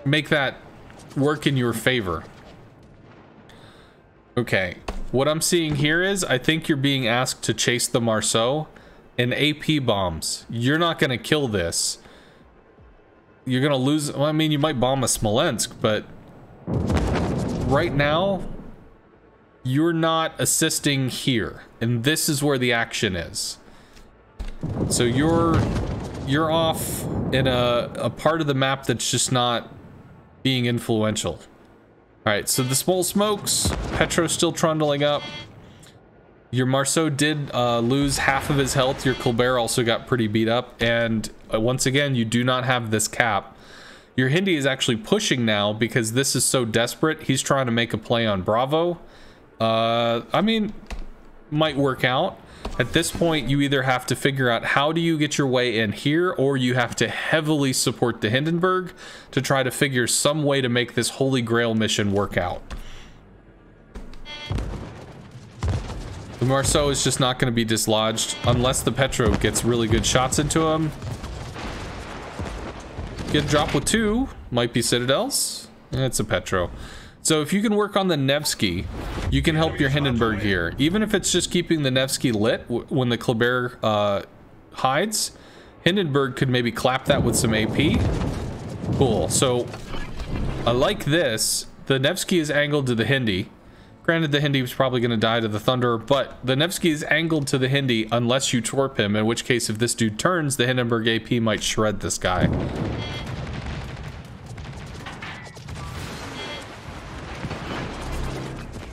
make that work in your favor. Okay, what I'm seeing here is I think you're being asked to chase the Marceau and AP bombs. You're not going to kill this. You're going to lose. Well, I mean, you might bomb a Smolensk, but right now you're not assisting here, and this is where the action is. So you're off in a part of the map that's just not being influential. All right, so the small smokes, Petro's still trundling up. Your Marceau did lose half of his health. Your Colbert also got pretty beat up, and once again, you do not have this cap. Your Hindi is actually pushing now because this is so desperate. He's trying to make a play on Bravo. I mean, might work out. At this point, you either have to figure out how do you get your way in here, or you have to heavily support the Hindenburg to try to figure some way to make this Holy Grail mission work out. The Marceau is just not going to be dislodged unless the Petro gets really good shots into him. Get a drop with 2. Might be Citadels. It's a Petro. So if you can work on the Nevsky, you can help your Hindenburg here. Even if it's just keeping the Nevsky lit when the Kleber hides, Hindenburg could maybe clap that with some AP. Cool. So I like this. The Nevsky is angled to the Hindi. Granted, the Hindi was probably going to die to the Thunder, but the Nevsky is angled to the Hindi unless you torp him, in which case if this dude turns, the Hindenburg AP might shred this guy.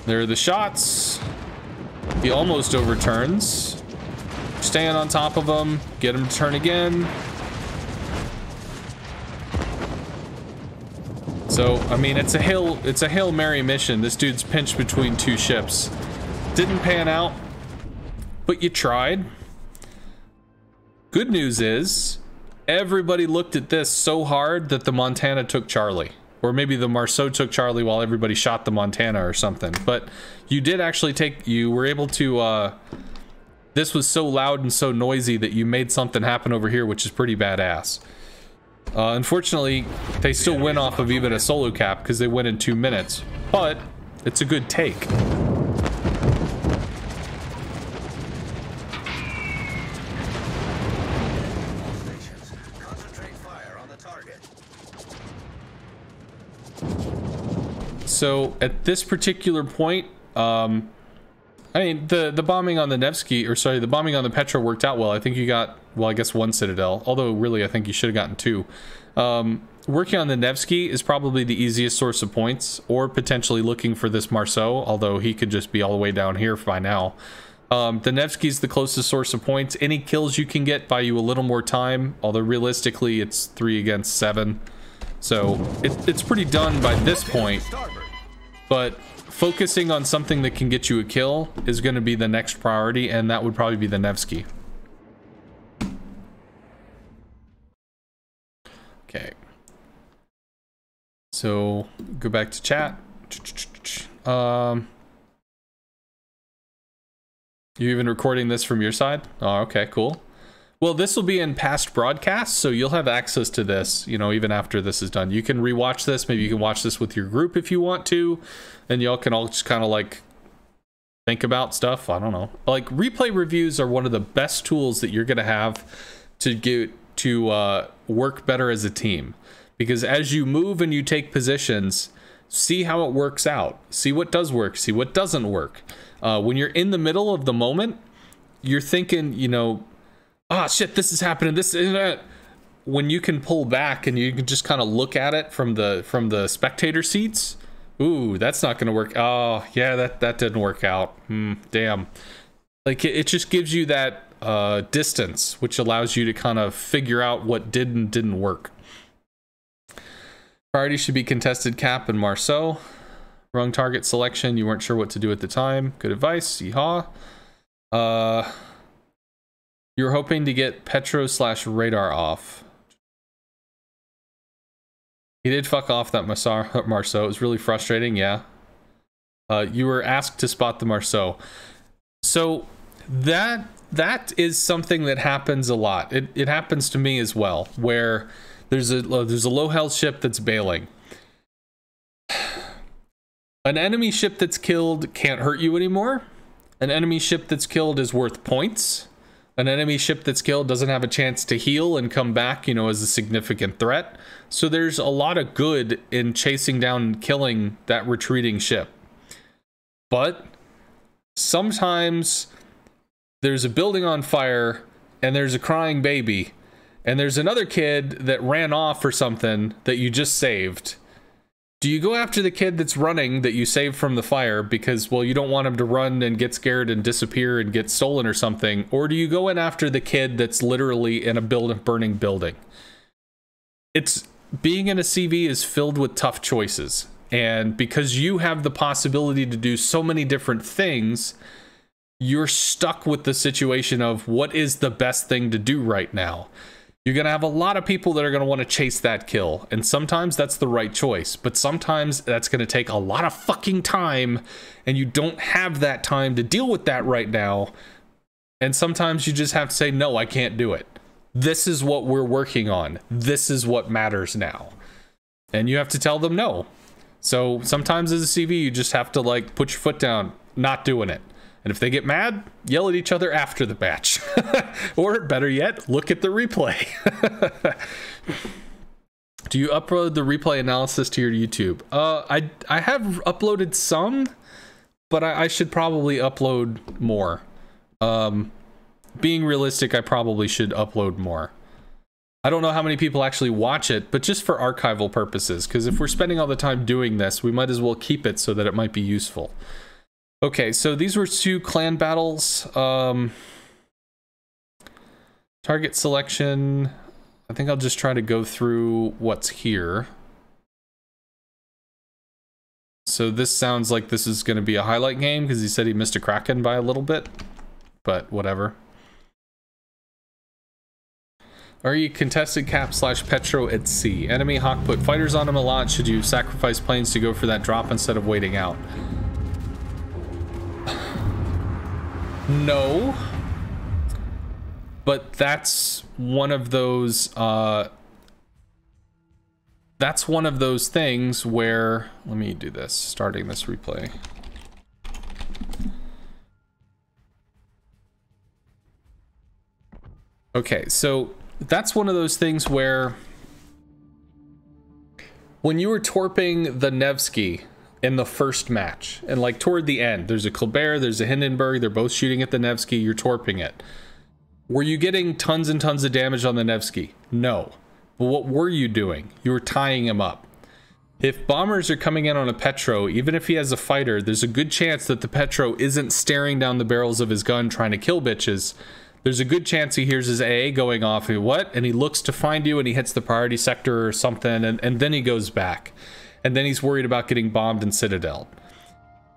There are the shots. He almost overturns. Staying on top of him. Get him to turn again. So, I mean, it's a Hail Mary mission. This dude's pinched between 2 ships. Didn't pan out, but you tried. Good news is, everybody looked at this so hard that the Montana took Charlie. Or maybe the Marceau took Charlie while everybody shot the Montana or something. But you did actually you were able to, this was so loud and so noisy that you made something happen over here, which is pretty badass. Unfortunately, they still win off of even a solo cap because they win in 2 minutes. But it's a good take. So at this particular point, I mean, the bombing on the Nevsky, or sorry, the bombing on the Petro worked out well. I think you got, well, I guess 1 Citadel, although really I think you should have gotten 2. Working on the Nevsky is probably the easiest source of points, or potentially looking for this Marceau, although he could just be all the way down here by now. The Nevsky is the closest source of points. Any kills you can get buy you a little more time, although realistically it's 3 against 7. So it's pretty done by this point, but focusing on something that can get you a kill is going to be the next priority, and that would probably be the Nevsky. Okay. So go back to chat. You even recording this from your side? Oh, okay, cool. Well, this will be in past broadcasts, so you'll have access to this, you know, even after this is done. You can rewatch this. Maybe you can watch this with your group if you want to, and y'all can all just kind of like think about stuff. I don't know. Like, replay reviews are one of the best tools that you're going to have to get to work better as a team. Because as you move and you take positions, see how it works out. See what does work. See what doesn't work. When you're in the middle of the moment, you're thinking, you know, ah, shit, this is happening. This is that. When you can pull back and you can just kind of look at it from the spectator seats. Ooh, that's not going to work. Oh, yeah, that didn't work out. Damn. Like, it just gives you that distance, which allows you to kind of figure out what did and didn't work. Priority should be contested Cap and Marceau. Wrong target selection. You weren't sure what to do at the time. Good advice. Yeehaw. You were hoping to get Petro/radar off. He did fuck off that Marceau. It was really frustrating, yeah. You were asked to spot the Marceau. So that is something that happens a lot. It happens to me as well, where there's a low health ship that's bailing. An enemy ship that's killed can't hurt you anymore. An enemy ship that's killed is worth points. An enemy ship that's killed doesn't have a chance to heal and come back, you know, as a significant threat. So there's a lot of good in chasing down and killing that retreating ship. But sometimes there's a building on fire and there's a crying baby and there's another kid that ran off or something that you just saved. Do you go after the kid that's running that you saved from the fire because, well, you don't want him to run and get scared and disappear and get stolen or something? Or do you go in after the kid that's literally in a burning building? Being in a CV is filled with tough choices. And because you have the possibility to do so many different things, you're stuck with the situation of what is the best thing to do right now. You're going to have a lot of people that are going to want to chase that kill. And sometimes that's the right choice. But sometimes that's going to take a lot of fucking time. And you don't have that time to deal with that right now. And sometimes you just have to say, no, I can't do it. This is what we're working on. This is what matters now. And you have to tell them no. So sometimes as a CV, you just have to, like, put your foot down, not doing it. And if they get mad, yell at each other after the match. Or better yet, look at the replay. Do you upload the replay analysis to your YouTube? I have uploaded some, but I should probably upload more. Being realistic, I probably should upload more. I don't know how many people actually watch it, but just for archival purposes, because if we're spending all the time doing this, we might as well keep it so that it might be useful. Okay, so these were 2 clan battles. Target selection. I think I'll just try to go through what's here. So this sounds like this is going to be a highlight game because he said he missed a Kraken by a little bit, but whatever. Are you contested Cap/Petro at sea? Enemy Hawk put fighters on him a lot. Should you sacrifice planes to go for that drop instead of waiting out? No, but that's one of those things where, let me do this, starting this replay. Okay, so that's one of those things where when you were torping the Nevsky in the first match, and like toward the end, there's a Colbert, there's a Hindenburg, they're both shooting at the Nevsky, you're torping it. Were you getting tons and tons of damage on the Nevsky? No. But what were you doing? You were tying him up. If bombers are coming in on a Petro, even if he has a fighter, there's a good chance that the Petro isn't staring down the barrels of his gun trying to kill bitches. There's a good chance he hears his AA going off, and he looks to find you and he hits the priority sector or something, and then he goes back. And then he's worried about getting bombed in Citadel.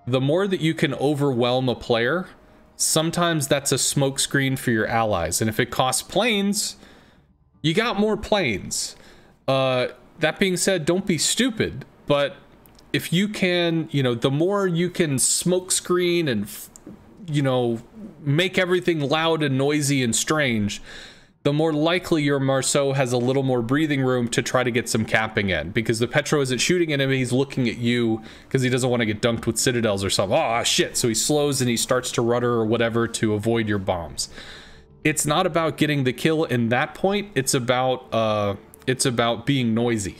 The more that you can overwhelm a player, sometimes that's a smokescreen for your allies. And if it costs planes, you got more planes. That being said, don't be stupid. But if you can, you know, the more you can smokescreen and, you know, make everything loud and noisy and strange, the more likely your Marceau has a little more breathing room to try to get some capping in, because the Petro isn't shooting at him, he's looking at you because he doesn't want to get dunked with citadels or something. Oh shit, so he slows and he starts to rudder or whatever to avoid your bombs. It's not about getting the kill in that point, it's about being noisy.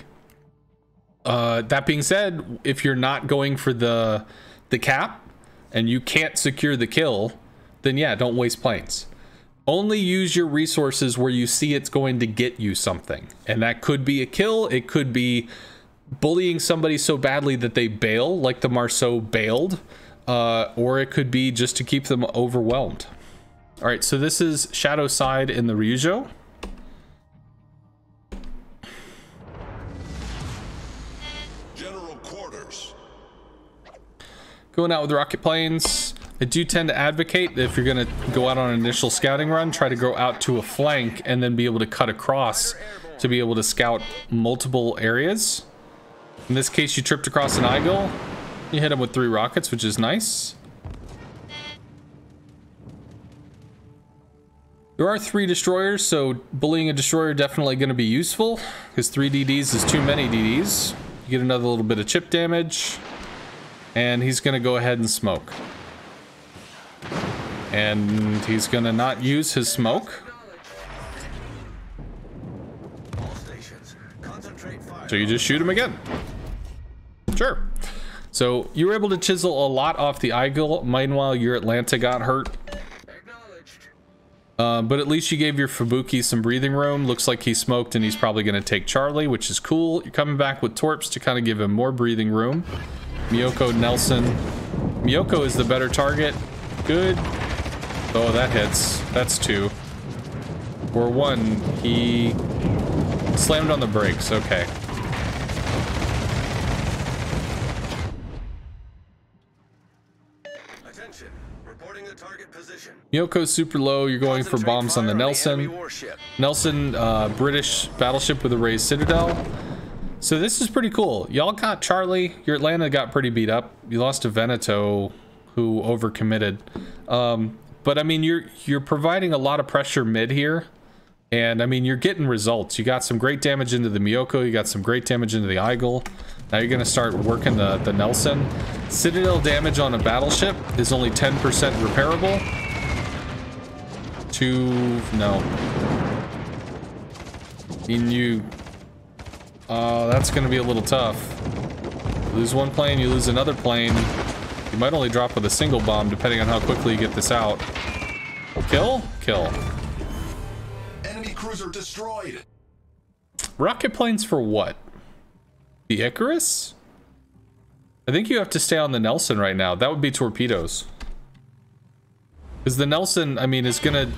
That being said, if you're not going for the cap and you can't secure the kill, then yeah, don't waste planes. Only use your resources where you see it's going to get you something. And that could be a kill. It could be bullying somebody so badly that they bail, like the Marceau bailed. Or it could be just to keep them overwhelmed. All right, so this is Shadow Side in the Ryujo. General quarters. Going out with rocket planes. I do tend to advocate that if you're going to go out on an initial scouting run, try to go out to a flank and then be able to cut across to be able to scout multiple areas. In this case, you tripped across an eagle. You hit him with 3 rockets, which is nice. There are 3 destroyers, so bullying a destroyer definitely going to be useful, because 3 DDs is too many DDs. You get another little bit of chip damage, and he's going to go ahead and smoke. And he's gonna not use his smoke. So you just shoot him again. Sure. So you were able to chisel a lot off the eagle. Meanwhile, your Atlanta got hurt. But at least you gave your Fubuki some breathing room. Looks like he smoked and he's probably gonna take Charlie, which is cool. You're coming back with Torps to kind of give him more breathing room. Miyoko, Nelson. Miyoko is the better target. Good. Oh, that hits. That's 2. Or 1. He slammed on the brakes. Okay. Attention. Reporting the target position. Miyoko's super low. You're going for bombs on the Nelson. Nelson, British battleship with a raised citadel. So this is pretty cool. Y'all got Charlie. Your Atlanta got pretty beat up. You lost to Veneto, who overcommitted. But I mean, you're providing a lot of pressure mid here, and I mean, you're getting results. You got some great damage into the Miyoko, you got some great damage into the Eagle. Now you're gonna start working the Nelson. Citadel damage on a battleship is only 10% repairable. No. That's gonna be a little tough. You lose 1 plane, you lose another plane. You might only drop with a single bomb, depending on how quickly you get this out. Kill? Kill. Enemy cruiser destroyed. Rocket planes for what? The Icarus? I think you have to stay on the Nelson right now. That would be torpedoes. Because the Nelson, I mean, is gonna...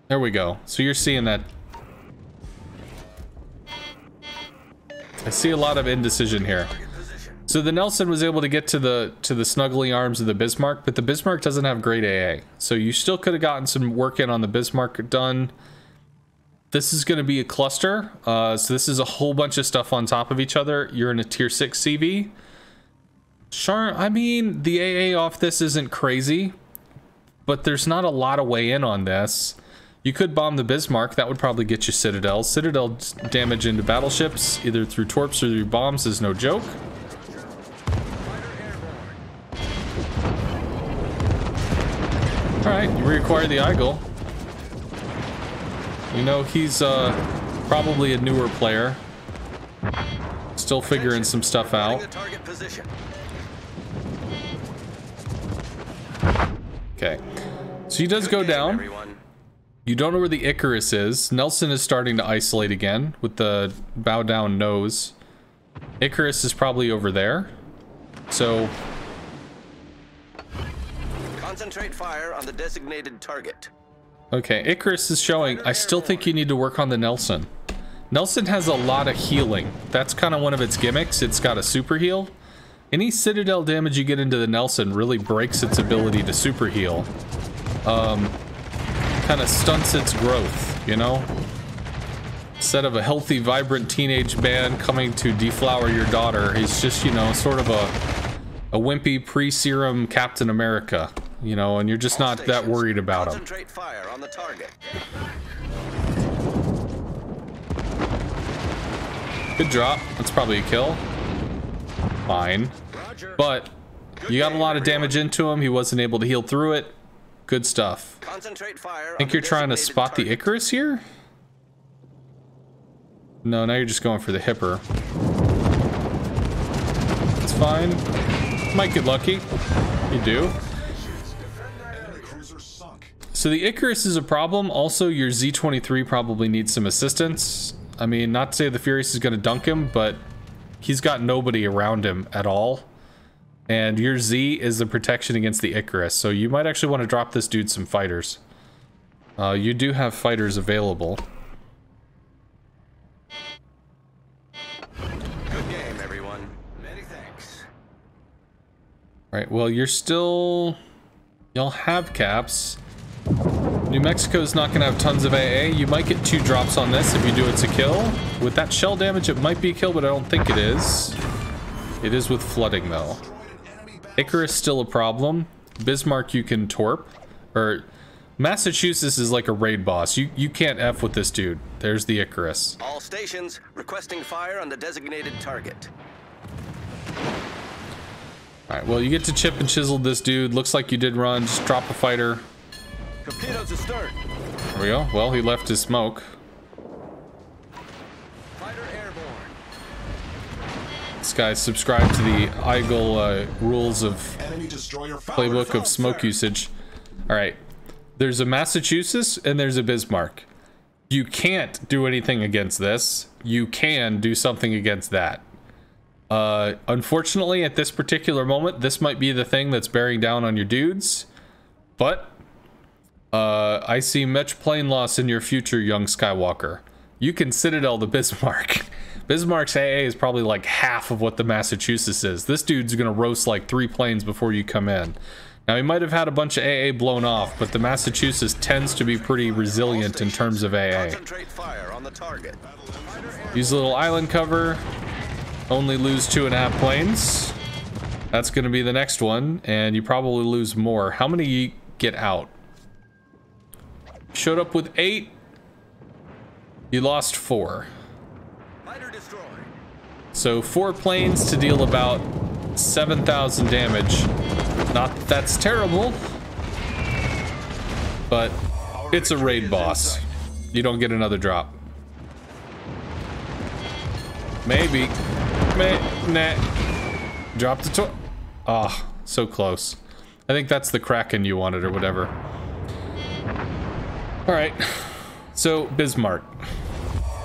There we go. So you're seeing that. I see a lot of indecision here. So the Nelson was able to get to the snuggly arms of the Bismarck, but the Bismarck doesn't have great AA. So you still could have gotten some work in on the Bismarck done. This is going to be a cluster. So this is a whole bunch of stuff on top of each other. You're in a tier 6 CV. Sure, I mean, the AA off this isn't crazy, but there's not a lot of way in on this. You could bomb the Bismarck. That would probably get you Citadel. Citadel damage into battleships, either through torps or through bombs, is no joke. Alright, you reacquire the Eagle. You know, he's probably a newer player. Still figuring some stuff out. Okay. So he does go down. You don't know where the Icarus is. Nelson is starting to isolate again with the bow down nose. Icarus is probably over there. So... Concentrate fire on the designated target. Okay, Icarus is showing. I still think you need to work on the Nelson. Nelson has a lot of healing. That's kind of one of its gimmicks. It's got a super heal. Any Citadel damage you get into the Nelson really breaks its ability to super heal. Kind of stunts its growth, you know? Instead of a healthy, vibrant teenage man coming to deflower your daughter, he's just, you know, sort of a wimpy pre-serum Captain America you know, and you're just not that worried about them. Concentrate fire on the target. Good drop. That's probably a kill. Fine. But you got a lot of damage into him. He wasn't able to heal through it. Good stuff. Concentrate fire. I think you're trying to spot the Icarus here? No, now you're just going for the hipper. It's fine. Might get lucky. You do. So the Icarus is a problem. Also, your Z-23 probably needs some assistance. I mean, not to say the Furious is going to dunk him, but he's got nobody around him at all. And your Z is the protection against the Icarus. So you might actually want to drop this dude some fighters. You do have fighters available. Good game, everyone. Many thanks. Right, well, you're still... Y'all have caps. New Mexico's not going to have tons of AA. You might get 2 drops on this if you do it's a kill. With that shell damage, it might be a kill, but I don't think it is. It is with flooding, though. Icarus still a problem. Bismarck you can torp. Or Massachusetts is like a raid boss. You can't F with this dude. There's the Icarus. All stations requesting fire on the designated target. Alright, well, you get to chip and chisel this dude. Looks like you did run. Just drop a fighter. Torpedoes astern. There we go. Well, he left his smoke. Fighter airborne. This guy's subscribed to the Eagle rules of Enemy destroyer playbook of smoke usage. Alright. There's a Massachusetts and there's a Bismarck. You can't do anything against this. You can do something against that. Unfortunately, at this particular moment, this might be the thing that's bearing down on your dudes. But I see much plane loss in your future, young Skywalker. You can Citadel the Bismarck. Bismarck's AA is probably like half of what the Massachusetts is. This dude's gonna roast like 3 planes before you come in. Now, he might have had a bunch of AA blown off, but the Massachusetts tends to be pretty resilient in terms of AA. Concentrate fire on the target. Use a little island cover. Only lose 2.5 planes. That's gonna be the next one, and you probably lose more. How many get out? Showed up with 8. You lost 4. Fighter destroyed. So 4 planes to deal about 7,000 damage. Not that that's terrible, but it's a raid boss. You don't get another drop. Maybe. Nah. Drop the toy. Ah, so close. I think that's the Kraken you wanted or whatever. All right. So Bismarck.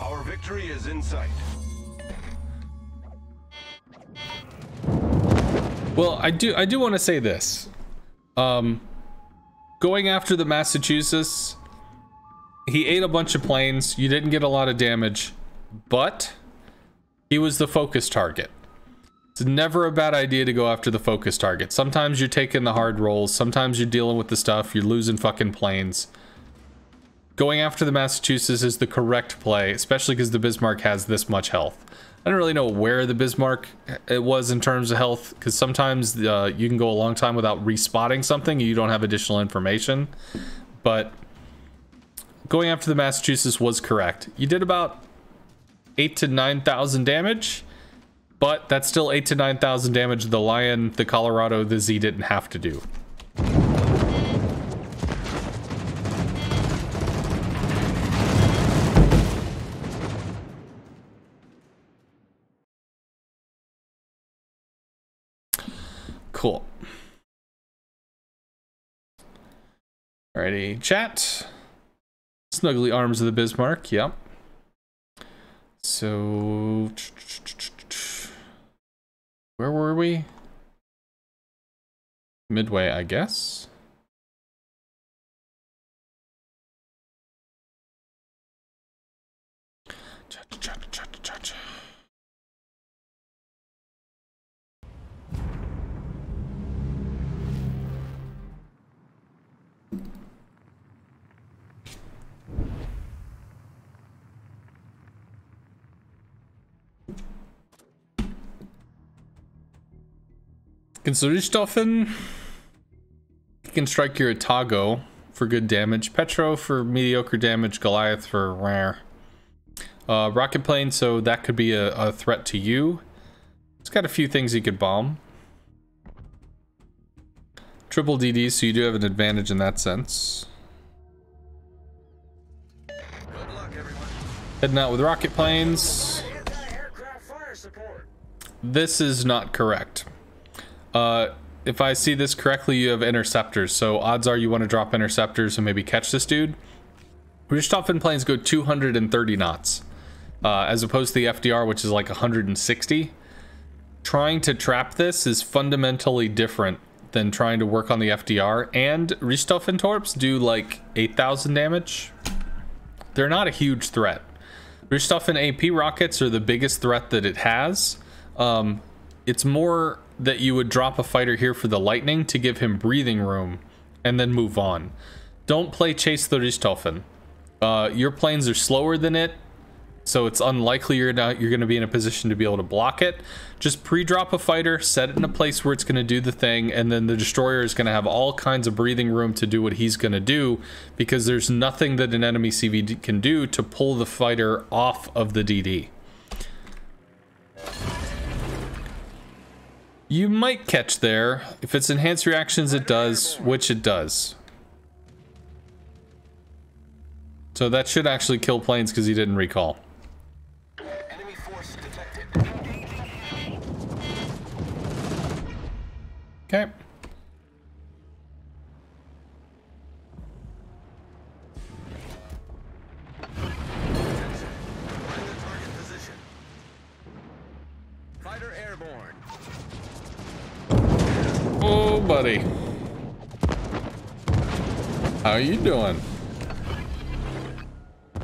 Our victory is in sight. Well, I do want to say this. Going after the Massachusetts, he ate a bunch of planes. You didn't get a lot of damage, but he was the focus target. It's never a bad idea to go after the focus target. Sometimes you're taking the hard rolls. Sometimes you're dealing with the stuff. You're losing fucking planes. Going after the Massachusetts is the correct play, especially because the Bismarck has this much health. I don't really know where the Bismarck it was in terms of health, because sometimes you can go a long time without respotting something and you don't have additional information. But going after the Massachusetts was correct. You did about 8,000 to 9,000 damage, but that's still 8,000 to 9,000 damage the Lion, the Colorado, the Z didn't have to do. Cool. Alrighty, chat. Snuggly arms of the Bismarck, yep. So, where were we? Midway, I guess. Kannst du dich stoffen? You can strike your Itago for good damage, Petro for mediocre damage, Goliath for rare. Rocket plane, so that could be a threat to you. It's got a few things you could bomb. Triple DD, so you do have an advantage in that sense. Good luck, everyone. Heading out with rocket planes. This is not correct. If I see this correctly, you have interceptors, so odds are you want to drop interceptors and maybe catch this dude. Richthofen planes go 230 knots, as opposed to the FDR, which is like 160. Trying to trap this is fundamentally different than trying to work on the FDR, and Richthofen torps do like 8,000 damage. They're not a huge threat. Richthofen AP rockets are the biggest threat that it has. It's more that you would drop a fighter here for the lightning to give him breathing room and then move on. Don't play chase the Richthofen. Your planes are slower than it, so it's unlikely you're going to be in a position to be able to block it. Just pre-drop a fighter, set it in a place where it's going to do the thing, and then the destroyer is going to have all kinds of breathing room to do what he's going to do, because there's nothing that an enemy CV can do to pull the fighter off of the DD. You might catch there. If it's enhanced reactions, it does, which it does. So that should actually kill planes because he didn't recall. Enemy force detected. Okay. Find the target position. Fighter airborne. Oh, buddy. How are you doing?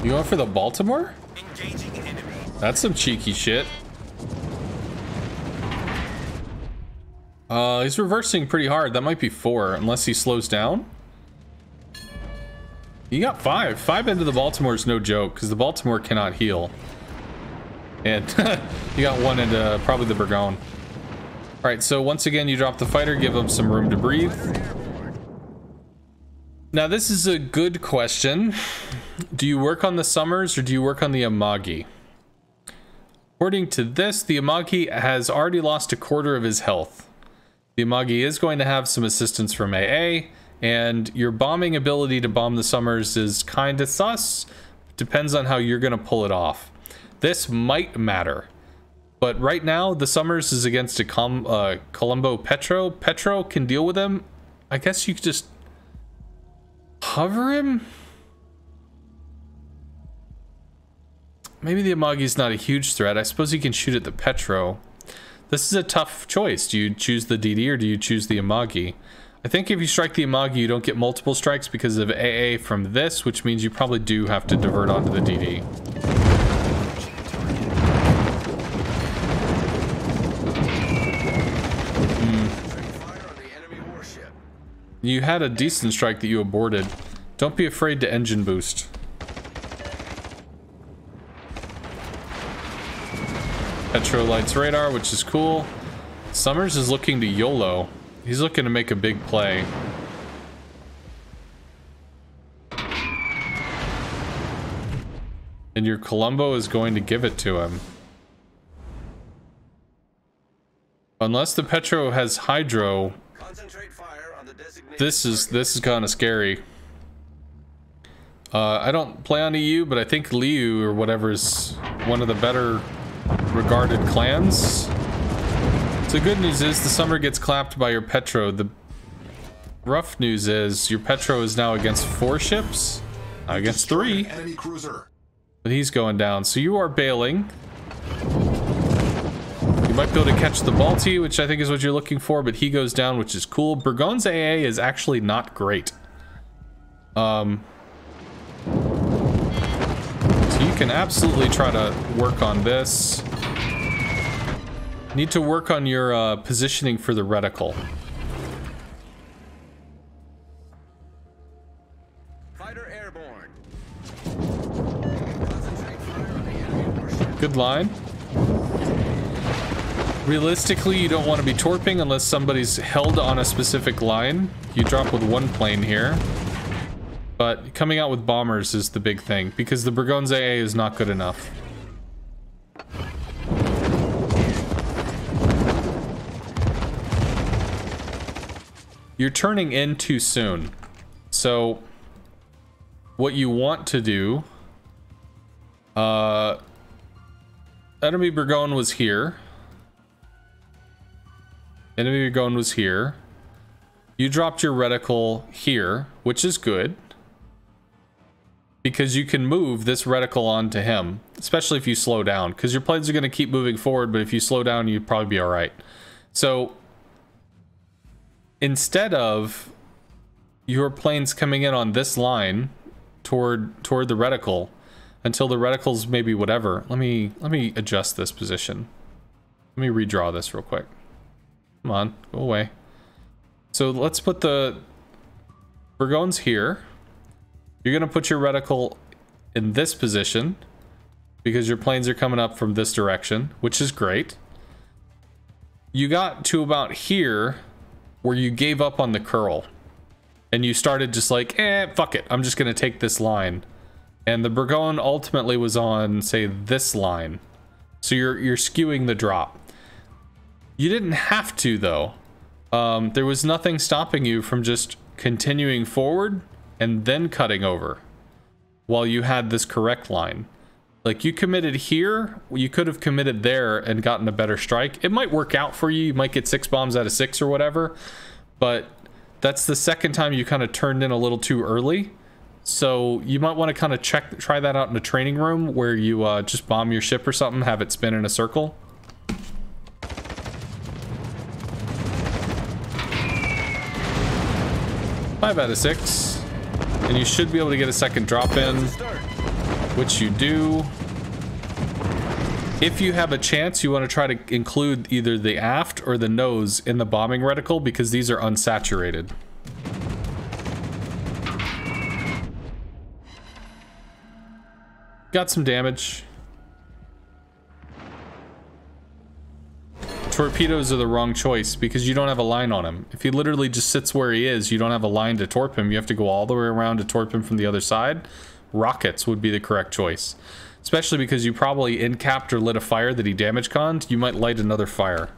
You going for the Baltimore? Engaging enemy. That's some cheeky shit. He's reversing pretty hard. That might be 4, unless he slows down. You got 5. 5 into the Baltimore is no joke, because the Baltimore cannot heal. And you got 1 into probably the Burgoyne. Alright, so once again, you drop the fighter, give him some room to breathe. Now, this is a good question. Do you work on the Summers or do you work on the Amagi? According to this, the Amagi has already lost a quarter of his health. The Amagi is going to have some assistance from AA, and your bombing ability to bomb the Summers is kind of sus. Depends on how you're going to pull it off. This might matter. But right now, the Summers is against a Colombo Petro. Petro can deal with him. I guess you could just hover him? Maybe the Amagi's not a huge threat. I suppose you can shoot at the Petro. This is a tough choice. Do you choose the DD or do you choose the Amagi? I think if you strike the Amagi, you don't get multiple strikes because of AA from this, which means you probably do have to divert onto the DD. You had a decent strike that you aborted. Don't be afraid to engine boost. Petro lights radar, which is cool. Summers is looking to YOLO. He's looking to make a big play. And your Colombo is going to give it to him. Unless the Petro has Hydro, Concentrate fire on the designated this is kind of scary. I don't play on EU, but I think Liu or whatever is one of the better regarded clans. So good news is the Summer gets clapped by your Petro. The rough news is your Petro is now against 4 ships, not against 3. Enemy cruiser. But he's going down, so you are bailing. You might be able to catch the Balti, which I think is what you're looking for, but he goes down, which is cool. Burgoyne's AA is actually not great. So you can absolutely try to work on this. Need to work on your positioning for the reticle. fighter airborne. Concentrate fire on the enemy warship. Good line. Realistically, you don't want to be torping unless somebody's held on a specific line. You drop with one plane here. But coming out with bombers is the big thing, because the Burgon's AA is not good enough. You're turning in too soon. So, what you want to do... enemy Burgon was here. Enemy Burgon was here. You dropped your reticle here, which is good. Because you can move this reticle onto him, especially if you slow down. Because your planes are going to keep moving forward, but if you slow down, you'd probably be alright. So, instead of your planes coming in on this line toward the reticle, until the reticle's maybe whatever. Let me adjust this position. Let me redraw this real quick. Come on, go away. So let's put the Burgon's here. You're gonna put your reticle in this position because your planes are coming up from this direction, which is great. You got to about here where you gave up on the curl and you started just like, fuck it, I'm just gonna take this line. And the Burgon ultimately was on, say, this line. So you're skewing the drop. You didn't have to, though. There was nothing stopping you from just continuing forward and then cutting over while you had this correct line. Like, you committed here, you could have committed there and gotten a better strike. It might work out for you. You might get 6 bombs out of 6 or whatever. But that's the second time you kind of turned in a little too early. So you might want to kind of try that out in a training room where you just bomb your ship or something, have it spin in a circle. Five out of 6. And you should be able to get a second drop in, which you do. If you have a chance, you want to try to include either the aft or the nose in the bombing reticle because these are unsaturated. Got some damage. Torpedoes are the wrong choice because you don't have a line on him. If he literally just sits where he is, you don't have a line to torp him. You have to go all the way around to torp him from the other side. Rockets would be the correct choice. Especially because you probably in-capped or lit a fire that he damage conned. You might light another fire.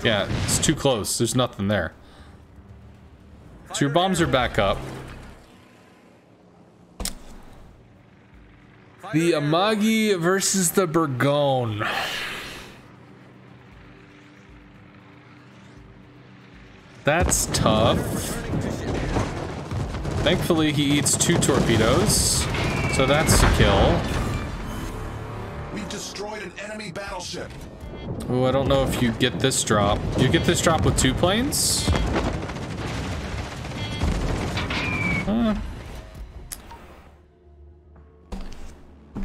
Yeah, it's too close. There's nothing there. So your bombs are back up. The Amagi versus the Burgon. That's tough. Thankfully, he eats 2 torpedoes, so that's a kill. We've destroyed an enemy battleship. Oh, I don't know if you get this drop. You get this drop with 2 planes?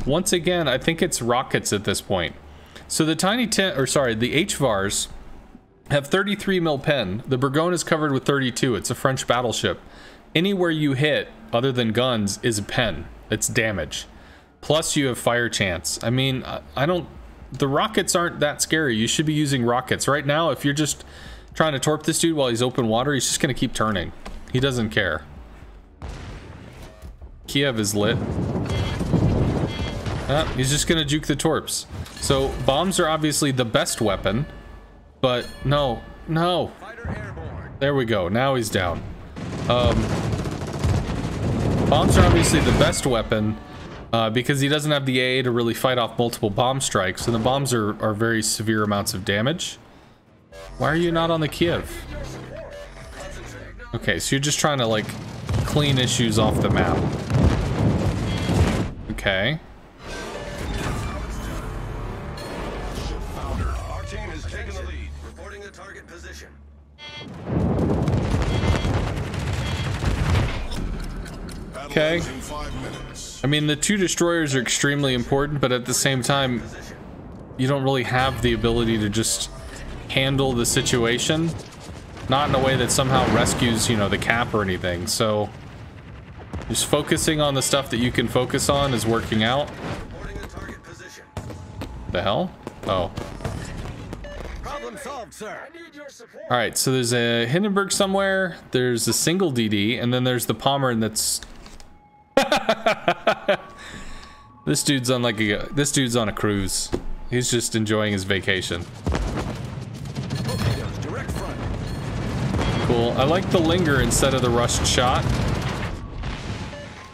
Once again, I think it's rockets at this point. So the tiny the HVARs have 33 mil pen. The Burgon is covered with 32. It's a French battleship. Anywhere you hit, other than guns, is a pen. It's damage. Plus you have fire chance. I mean, the rockets aren't that scary. You should be using rockets. Right now, if you're just trying to torp this dude while he's open water, he's just gonna keep turning. He doesn't care. Kiev is lit. He's just gonna juke the torps. So bombs are obviously the best weapon, but no. There we go. Now he's down. Bombs are obviously the best weapon because he doesn't have the AA to really fight off multiple bomb strikes, and the bombs are very severe amounts of damage. Why are you not on the Kiev? Okay, so you're just trying to like clean issues off the map. Okay. Okay. I mean, the 2 destroyers are extremely important, but at the same time, you don't really have the ability to just handle the situation. Not in a way that somehow rescues, you know, the cap or anything. So, just focusing on the stuff that you can focus on is working out. The hell? Oh. Problem solved, sir. All right, so there's a Hindenburg somewhere. There's a single DD, and then there's the Pommern that's... This dude's on a cruise. He's just enjoying his vacation. Direct front. Cool. I like the linger instead of the rushed shot.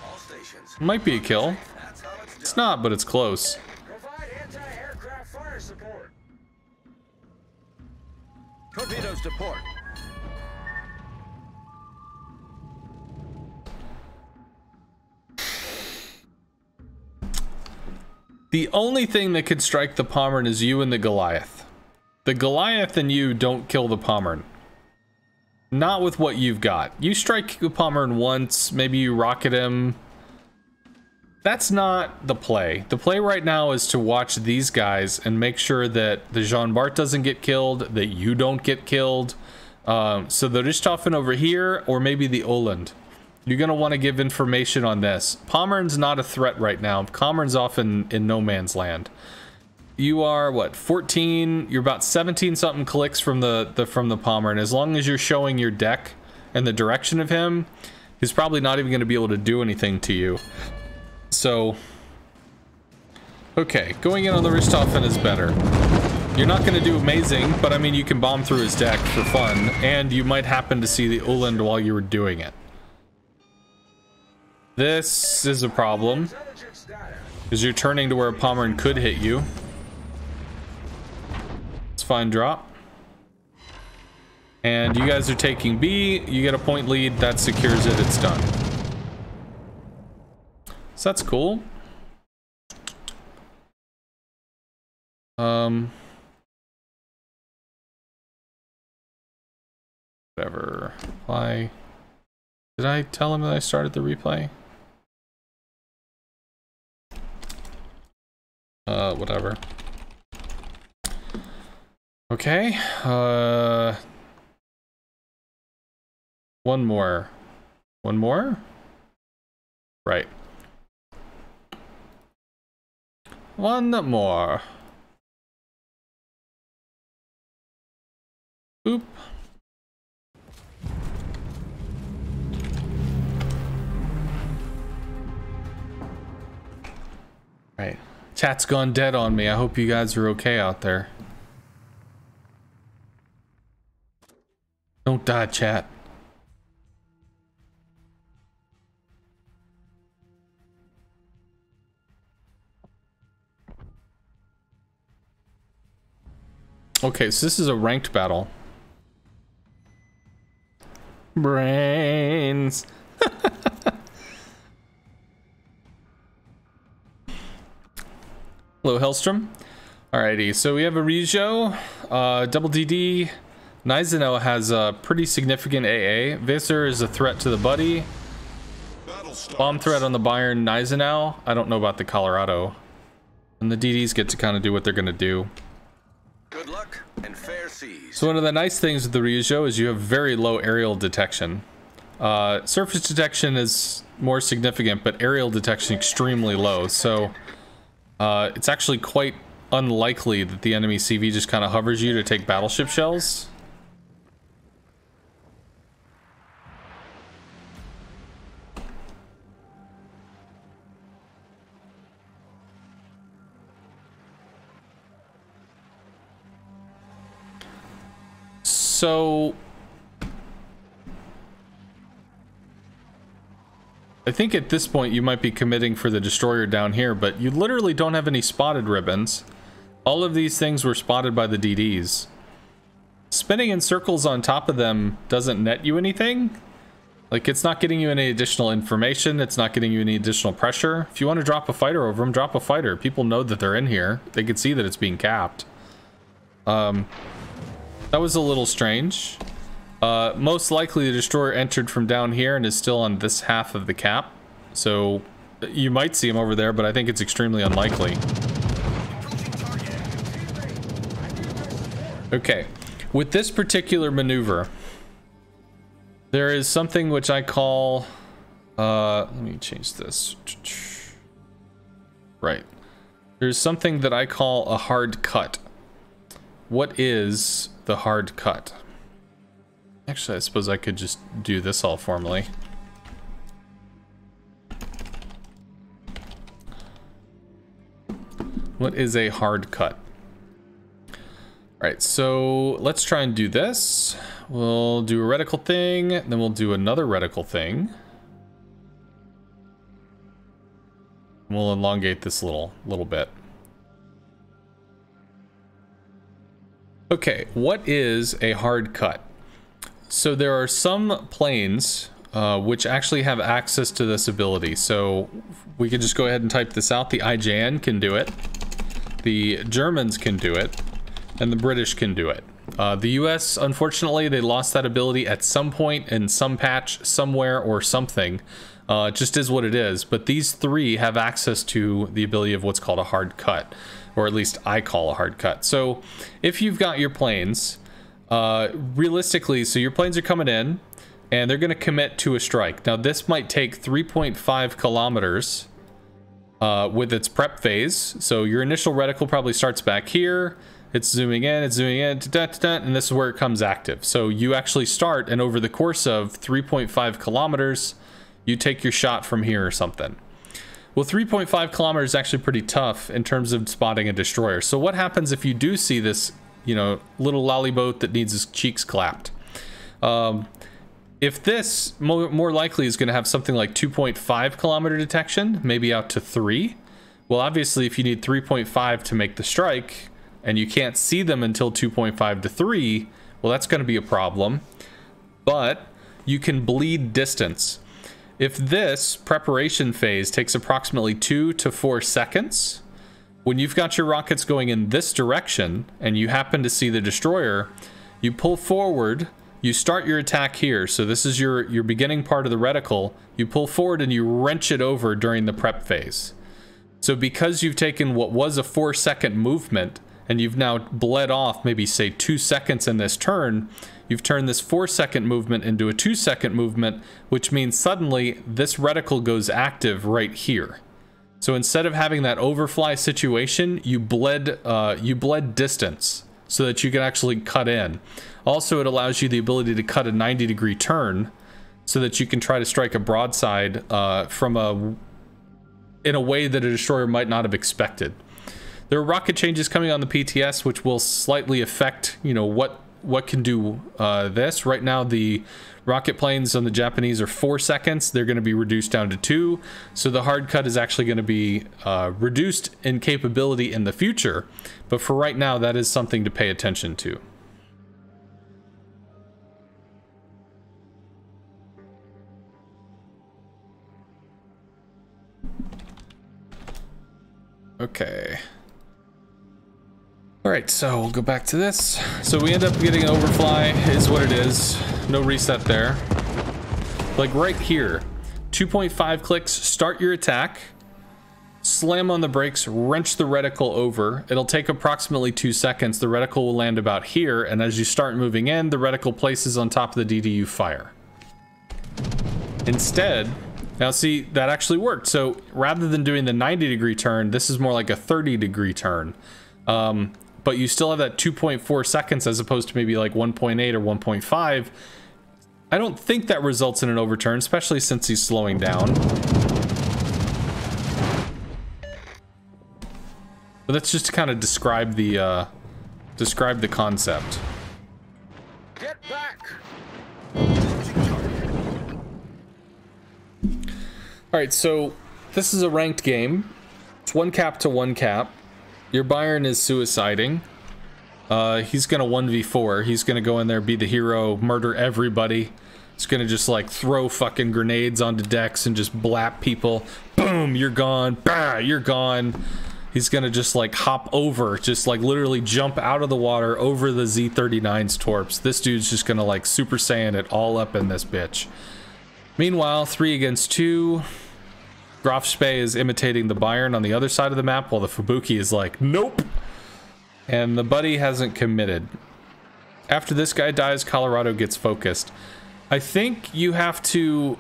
All stations. Might be a kill. That's how it's It's done. not, but it's close. Provide anti-aircraft fire support. Torpedoes to port. The only thing that could strike the Pommern is you and the Goliath. The Goliath and you don't kill the Pommern. Not with what you've got. You strike the Pommern once, maybe you rocket him. That's not the play. The play right now is to watch these guys and make sure that the Jean Bart doesn't get killed, that you don't get killed. So the Richthofen over here, or maybe the Oland. You're going to want to give information on this. Pommern's not a threat right now. Pommern's off in no man's land. You are, what, 14? You're about 17 something clicks from the Pommern. As long as you're showing your deck and the direction of him, he's probably not even going to be able to do anything to you. So, okay, going in on the Richthofen is better. You're not going to do amazing, but I mean, you can bomb through his deck for fun, and you might happen to see the Uland while you were doing it. This is a problem, because you're turning to where a Pommern could hit you. It's fine drop. And you guys are taking B, you get a point lead, that secures it, it's done. So that's cool. Whatever. Why? Did I tell him that I started the replay? Whatever. Okay. One more. One more? Right. One more. Boop. Right. Chat's gone dead on me. I hope you guys are okay out there. Don't die, chat. Okay, so this is a ranked battle. Brains. Hello, Hellstrom. Alrighty, so we have a Ryujo, double DD. Nizeno has a pretty significant AA. Visser is a threat to the buddy. Bomb threat on the Bayern Nizeno. I don't know about the Colorado. And the DDs get to kind of do what they're going to do. Good luck and fair seas. So one of the nice things with the Ryujo is you have very low aerial detection. Surface detection is more significant, but aerial detection extremely low. So it's actually quite unlikely that the enemy CV just kind of hovers you to take battleship shells. So I think at this point you might be committing for the destroyer down here, but you literally don't have any spotted ribbons. All of these things were spotted by the DDs. Spinning in circles on top of them doesn't net you anything. Like, it's not getting you any additional information. It's not getting you any additional pressure. If you want to drop a fighter over them, drop a fighter. People know that they're in here. They can see that it's being capped. That was a little strange. Most likely the destroyer entered from down here and is still on this half of the cap. So you might see him over there, but I think it's extremely unlikely. Okay, with this particular maneuver, there is something which I call, let me change this. Right. There's something that I call a hard cut. What is the hard cut? Actually, I suppose I could just do this all formally. What is a hard cut? Alright, so let's try and do this. We'll do a reticle thing, then we'll do another reticle thing. We'll elongate this little bit. Okay, what is a hard cut? So there are some planes which actually have access to this ability. So we can just go ahead and type this out. The IJN can do it. The Germans can do it. And the British can do it. The US, unfortunately, they lost that ability at some point in some patch, somewhere, or something. It just is what it is. But these three have access to the ability of what's called a hard cut. Or at least I call a hard cut. So if you've got your planes, realistically, so your planes are coming in, and they're going to commit to a strike. Now this might take 3.5 kilometers with its prep phase. So your initial reticle probably starts back here. It's zooming in, and this is where it comes active. So you actually start, and over the course of 3.5 kilometers, you take your shot from here or something. Well, 3.5 kilometers is actually pretty tough in terms of spotting a destroyer. So what happens if you do see this, you know, little lolly boat that needs his cheeks clapped? If this more likely is going to have something like 2.5 kilometer detection, maybe out to 3. Well, obviously, if you need 3.5 to make the strike, and you can't see them until 2.5 to 3, well, that's going to be a problem. But you can bleed distance. If this preparation phase takes approximately 2 to 4 seconds, when you've got your rockets going in this direction, and you happen to see the destroyer, you pull forward, you start your attack here. So this is your beginning part of the reticle. You pull forward and you wrench it over during the prep phase. So because you've taken what was a 4-second movement, and you've now bled off maybe say 2 seconds in this turn, you've turned this 4-second movement into a 2-second movement, which means suddenly this reticle goes active right here. So instead of having that overfly situation, you bled distance so that you can actually cut in. Also, it allows you the ability to cut a 90-degree turn so that you can try to strike a broadside in a way that a destroyer might not have expected. There are rocket changes coming on the PTS, which will slightly affect, you know, what can do this. Right now, the rocket planes on the Japanese are 4 seconds. They're going to be reduced down to 2. So the hard cut is actually going to be reduced in capability in the future. But for right now, that is something to pay attention to. Okay. Alright, so we'll go back to this. So we end up getting an overfly, is what it is. No reset there. Like right here, 2.5 clicks, start your attack, slam on the brakes, wrench the reticle over. It'll take approximately 2 seconds. The reticle will land about here, and as you start moving in, the reticle places on top of the DDU fire. Instead, now see, that actually worked. So rather than doing the 90-degree turn, this is more like a 30-degree turn. But you still have that 2.4 seconds as opposed to maybe like 1.8 or 1.5. I don't think that results in an overturn, especially since he's slowing down. But that's just to kind of describe the concept. Get back! Alright, so this is a ranked game. It's 1 cap to 1 cap. Your Bayern is suiciding. He's gonna 1v4. He's gonna go in there, be the hero, murder everybody. He's gonna just like throw fucking grenades onto decks and just blap people. Boom, you're gone. Bah, you're gone. He's gonna just like hop over, just like literally jump out of the water over the Z-39's torps. This dude's just gonna like Super Saiyan it all up in this bitch. Meanwhile, 3 against 2. Graf Spee is imitating the Bayern on the other side of the map, while the Fubuki is like, nope. And the buddy hasn't committed. After this guy dies, Colorado gets focused. I think you have to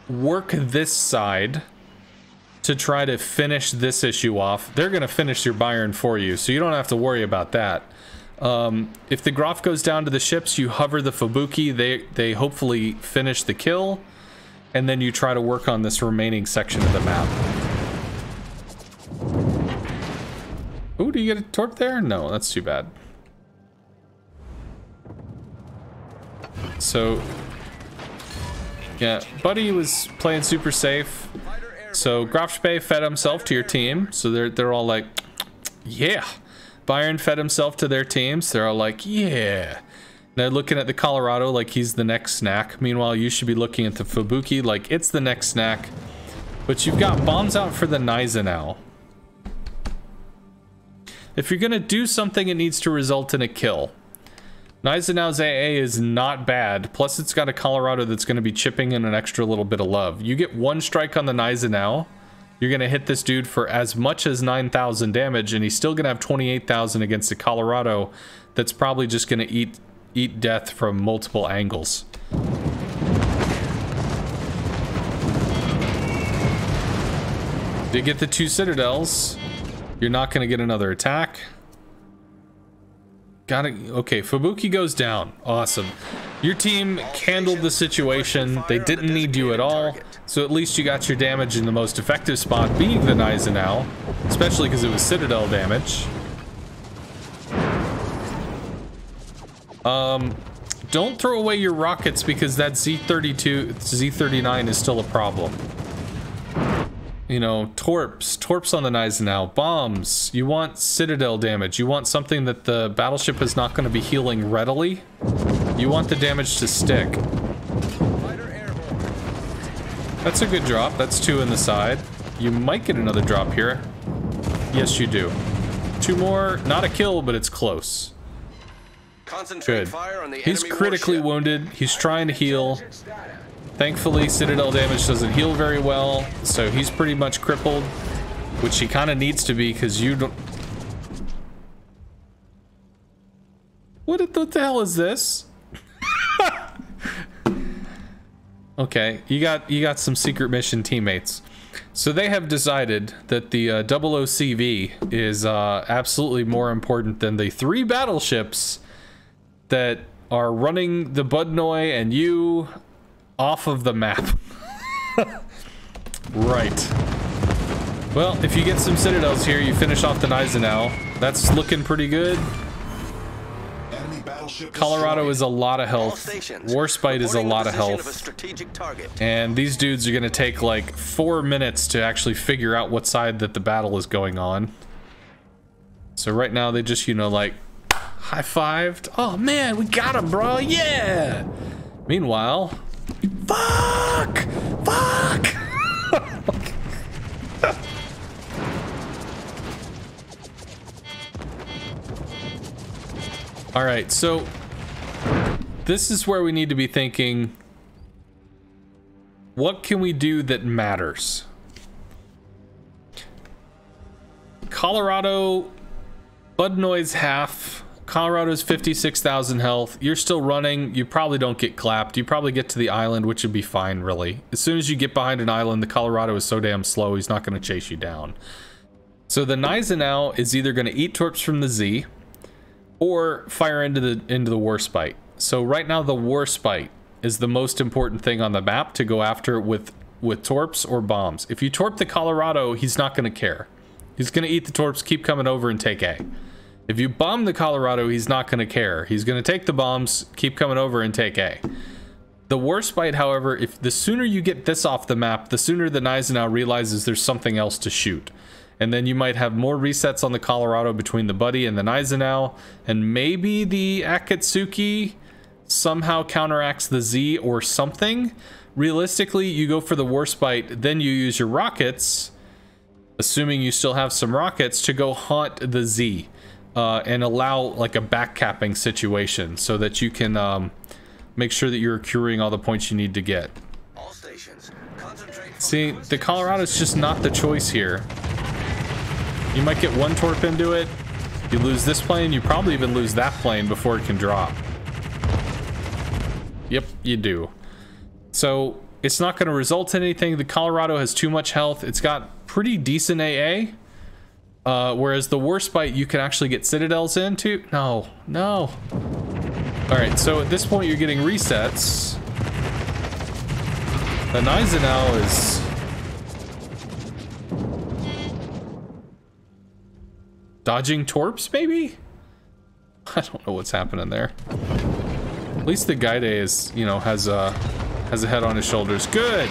work this side to try to finish this issue off. They're going to finish your Bayern for you, so you don't have to worry about that. If the Graf goes down to the ships, you hover the Fubuki. They hopefully finish the kill, and then you try to work on this remaining section of the map. Oh, do you get a torp there? No, that's too bad. So, yeah, Buddy was playing super safe. So Grafspe fed himself to your team. So they're all like, yeah. Bayern fed himself to their teams. They're all like, yeah. They're looking at the Colorado like he's the next snack. Meanwhile, you should be looking at the Fubuki like it's the next snack. But you've got bombs out for the Nysa now. If you're gonna do something, it needs to result in a kill. Nysanow's AA is not bad. Plus, it's got a Colorado that's going to be chipping in an extra little bit of love. You get one strike on the Nysanao, you're going to hit this dude for as much as 9,000 damage, and he's still going to have 28,000 against a Colorado that's probably just going to eat death from multiple angles. Did get the 2 Citadels. You're not going to get another attack. Got it. Okay, Fubuki goes down. Awesome. Your team handled the situation. They didn't need you at all. So at least you got your damage in the most effective spot, being the Nysanao. Especially because it was Citadel damage. Don't throw away your rockets because that Z32, Z39 is still a problem. You know, torps on the Nysanao, bombs. You want Citadel damage. You want something that the battleship is not going to be healing readily. You want the damage to stick. That's a good drop. That's 2 in the side. You might get another drop here. Yes, you do. 2 more. Not a kill, but it's close. Good. He's critically wounded. He's trying to heal. Thankfully, Citadel damage doesn't heal very well, so he's pretty much crippled, which he kind of needs to be because you don't... What the hell is this? Okay, you got some secret mission teammates. So they have decided that the OOCV is absolutely more important than the 3 battleships that are running the Budnoy and you off of the map. Right. Well, if you get some Citadels here, you finish off the Nysanao. That's looking pretty good. Colorado is a lot of health. Warspite is a lot of health. And these dudes are going to take like 4 minutes to actually figure out what side that the battle is going on. So right now they just, you know, like high-fived. Oh man, we got him, bro. Yeah. Meanwhile, fuck! Fuck! All right, so this is where we need to be thinking, what can we do that matters? Colorado, Budnoy's half. Colorado's 56,000 health. You're still running. You probably don't get clapped. You probably get to the island, which would be fine, really. As soon as you get behind an island, the Colorado is so damn slow, he's not going to chase you down. So the Nysanao is either going to eat torps from the Z, or fire into the Warspite. So right now the Warspite is the most important thing on the map to go after with torps or bombs. If you torp the Colorado, he's not going to care. He's going to eat the torps, keep coming over and take A. If you bomb the Colorado, he's not going to care. He's going to take the bombs, keep coming over and take A. The Warspite, however, if the sooner you get this off the map, the sooner the Nysanao realizes there's something else to shoot. And then you might have more resets on the Colorado between the Buddy and the Nysanao, and maybe the Akatsuki somehow counteracts the Z or something. Realistically, you go for the Warspite, then you use your rockets, assuming you still have some rockets, to go haunt the Z. And allow like a backcapping situation so that you can make sure that you're accruing all the points you need to get. All stations, see, the Colorado's just not the choice here. You might get 1 torp into it, you lose this plane, you probably even lose that plane before it can drop. Yep, you do. So it's not going to result in anything. The Colorado has too much health. It's got pretty decent AA. Whereas the Warspite you can actually get Citadels into. No. Alright, so at this point you're getting resets. The Neisenau is... dodging torps, maybe? I don't know what's happening there. At least the Gaide is, you know, has a head on his shoulders. Good!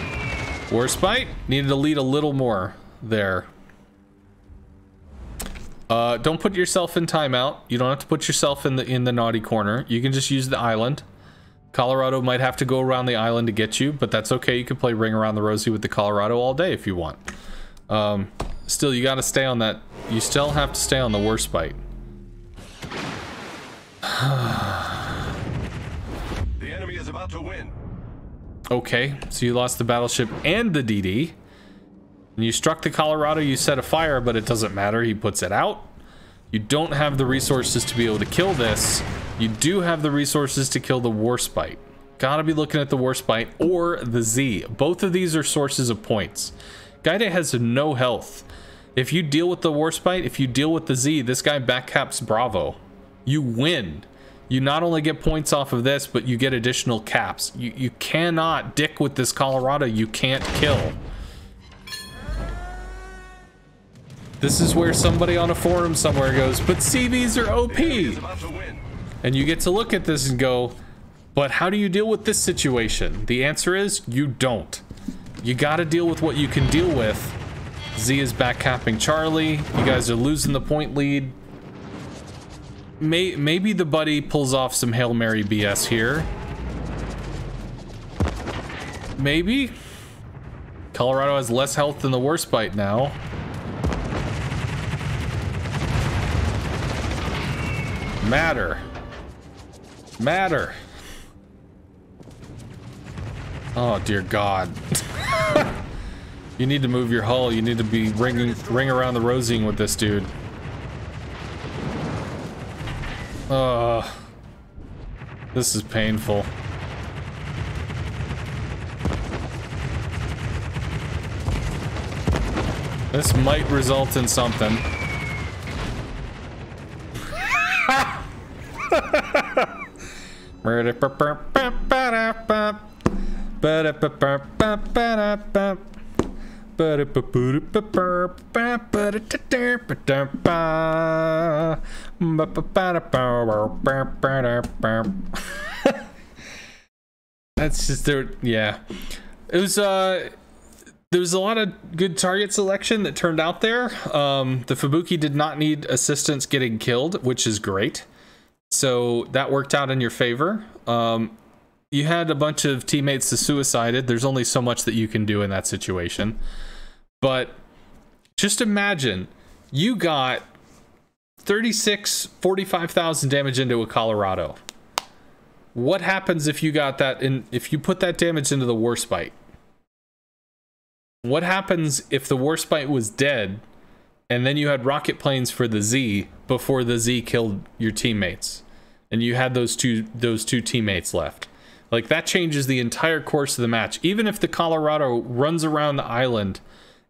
Warspite needed to lead a little more there. Don't put yourself in timeout. You don't have to put yourself in the naughty corner. You can just use the island. Colorado might have to go around the island to get you, but that's okay. You can play Ring Around the Rosie with the Colorado all day if you want. Still, you gotta stay on that. You still have to stay on the Warspite. The enemy is about to win. Okay, so you lost the battleship and the DD. And you struck the Colorado, you set a fire, but it doesn't matter. He puts it out. You don't have the resources to be able to kill this. You do have the resources to kill the Warspite. Gotta be looking at the Warspite or the Z. Both of these are sources of points. Gaide has no health. If you deal with the Warspite, if you deal with the Z, this guy backcaps Bravo. You win. You not only get points off of this, but you get additional caps. You cannot dick with this Colorado. You can't kill. This is where somebody on a forum somewhere goes, but CVs are OP. And you get to look at this and go, but how do you deal with this situation? The answer is you don't. You gotta deal with what you can deal with. Z is backcapping Charlie. You guys are losing the point lead. Maybe the buddy pulls off some Hail Mary BS here. Maybe. Colorado has less health than the Warspite now. Matter. Oh dear God. You need to move your hull. You need to be ring around the rosing with this dude. This is painful. This might result in something. That's just there. Yeah, it was there was a lot of good target selection that turned out there. The Fubuki did not need assistance getting killed, which is great, so that worked out in your favor. You had a bunch of teammates that suicided. There's only so much that you can do in that situation. But just imagine you got 45,000 damage into a Colorado. What happens if you got that in, if you put that damage into the Warspite? What happens if the Warspite was dead and then you had rocket planes for the Z before the Z killed your teammates and you had those two teammates left? Like, that changes the entire course of the match. Even if the Colorado runs around the island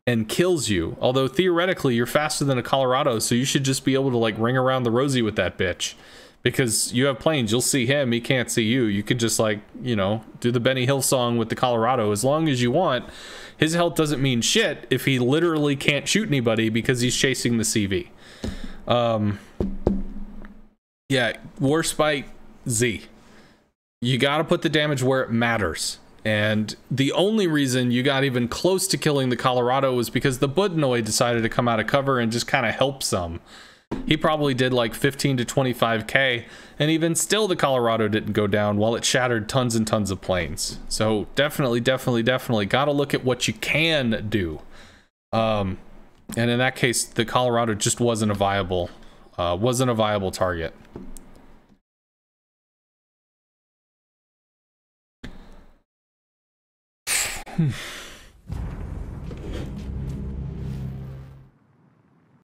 and kills you, although theoretically you're faster than a Colorado, so you should just be able to like ring around the rosy with that bitch, because you have planes. You'll see him, he can't see you. You could just, like, you know, do the Benny Hill song with the Colorado as long as you want. His health doesn't mean shit if he literally can't shoot anybody because he's chasing the CV. Yeah, Warspite Z. You gotta put the damage where it matters. And the only reason you got even close to killing the Colorado was because the Budnoy decided to come out of cover and just kind of help some. He probably did like 15 to 25k, and even still the Colorado didn't go down while it shattered tons and tons of planes. So definitely gotta look at what you can do. And in that case, the Colorado just wasn't a viable target.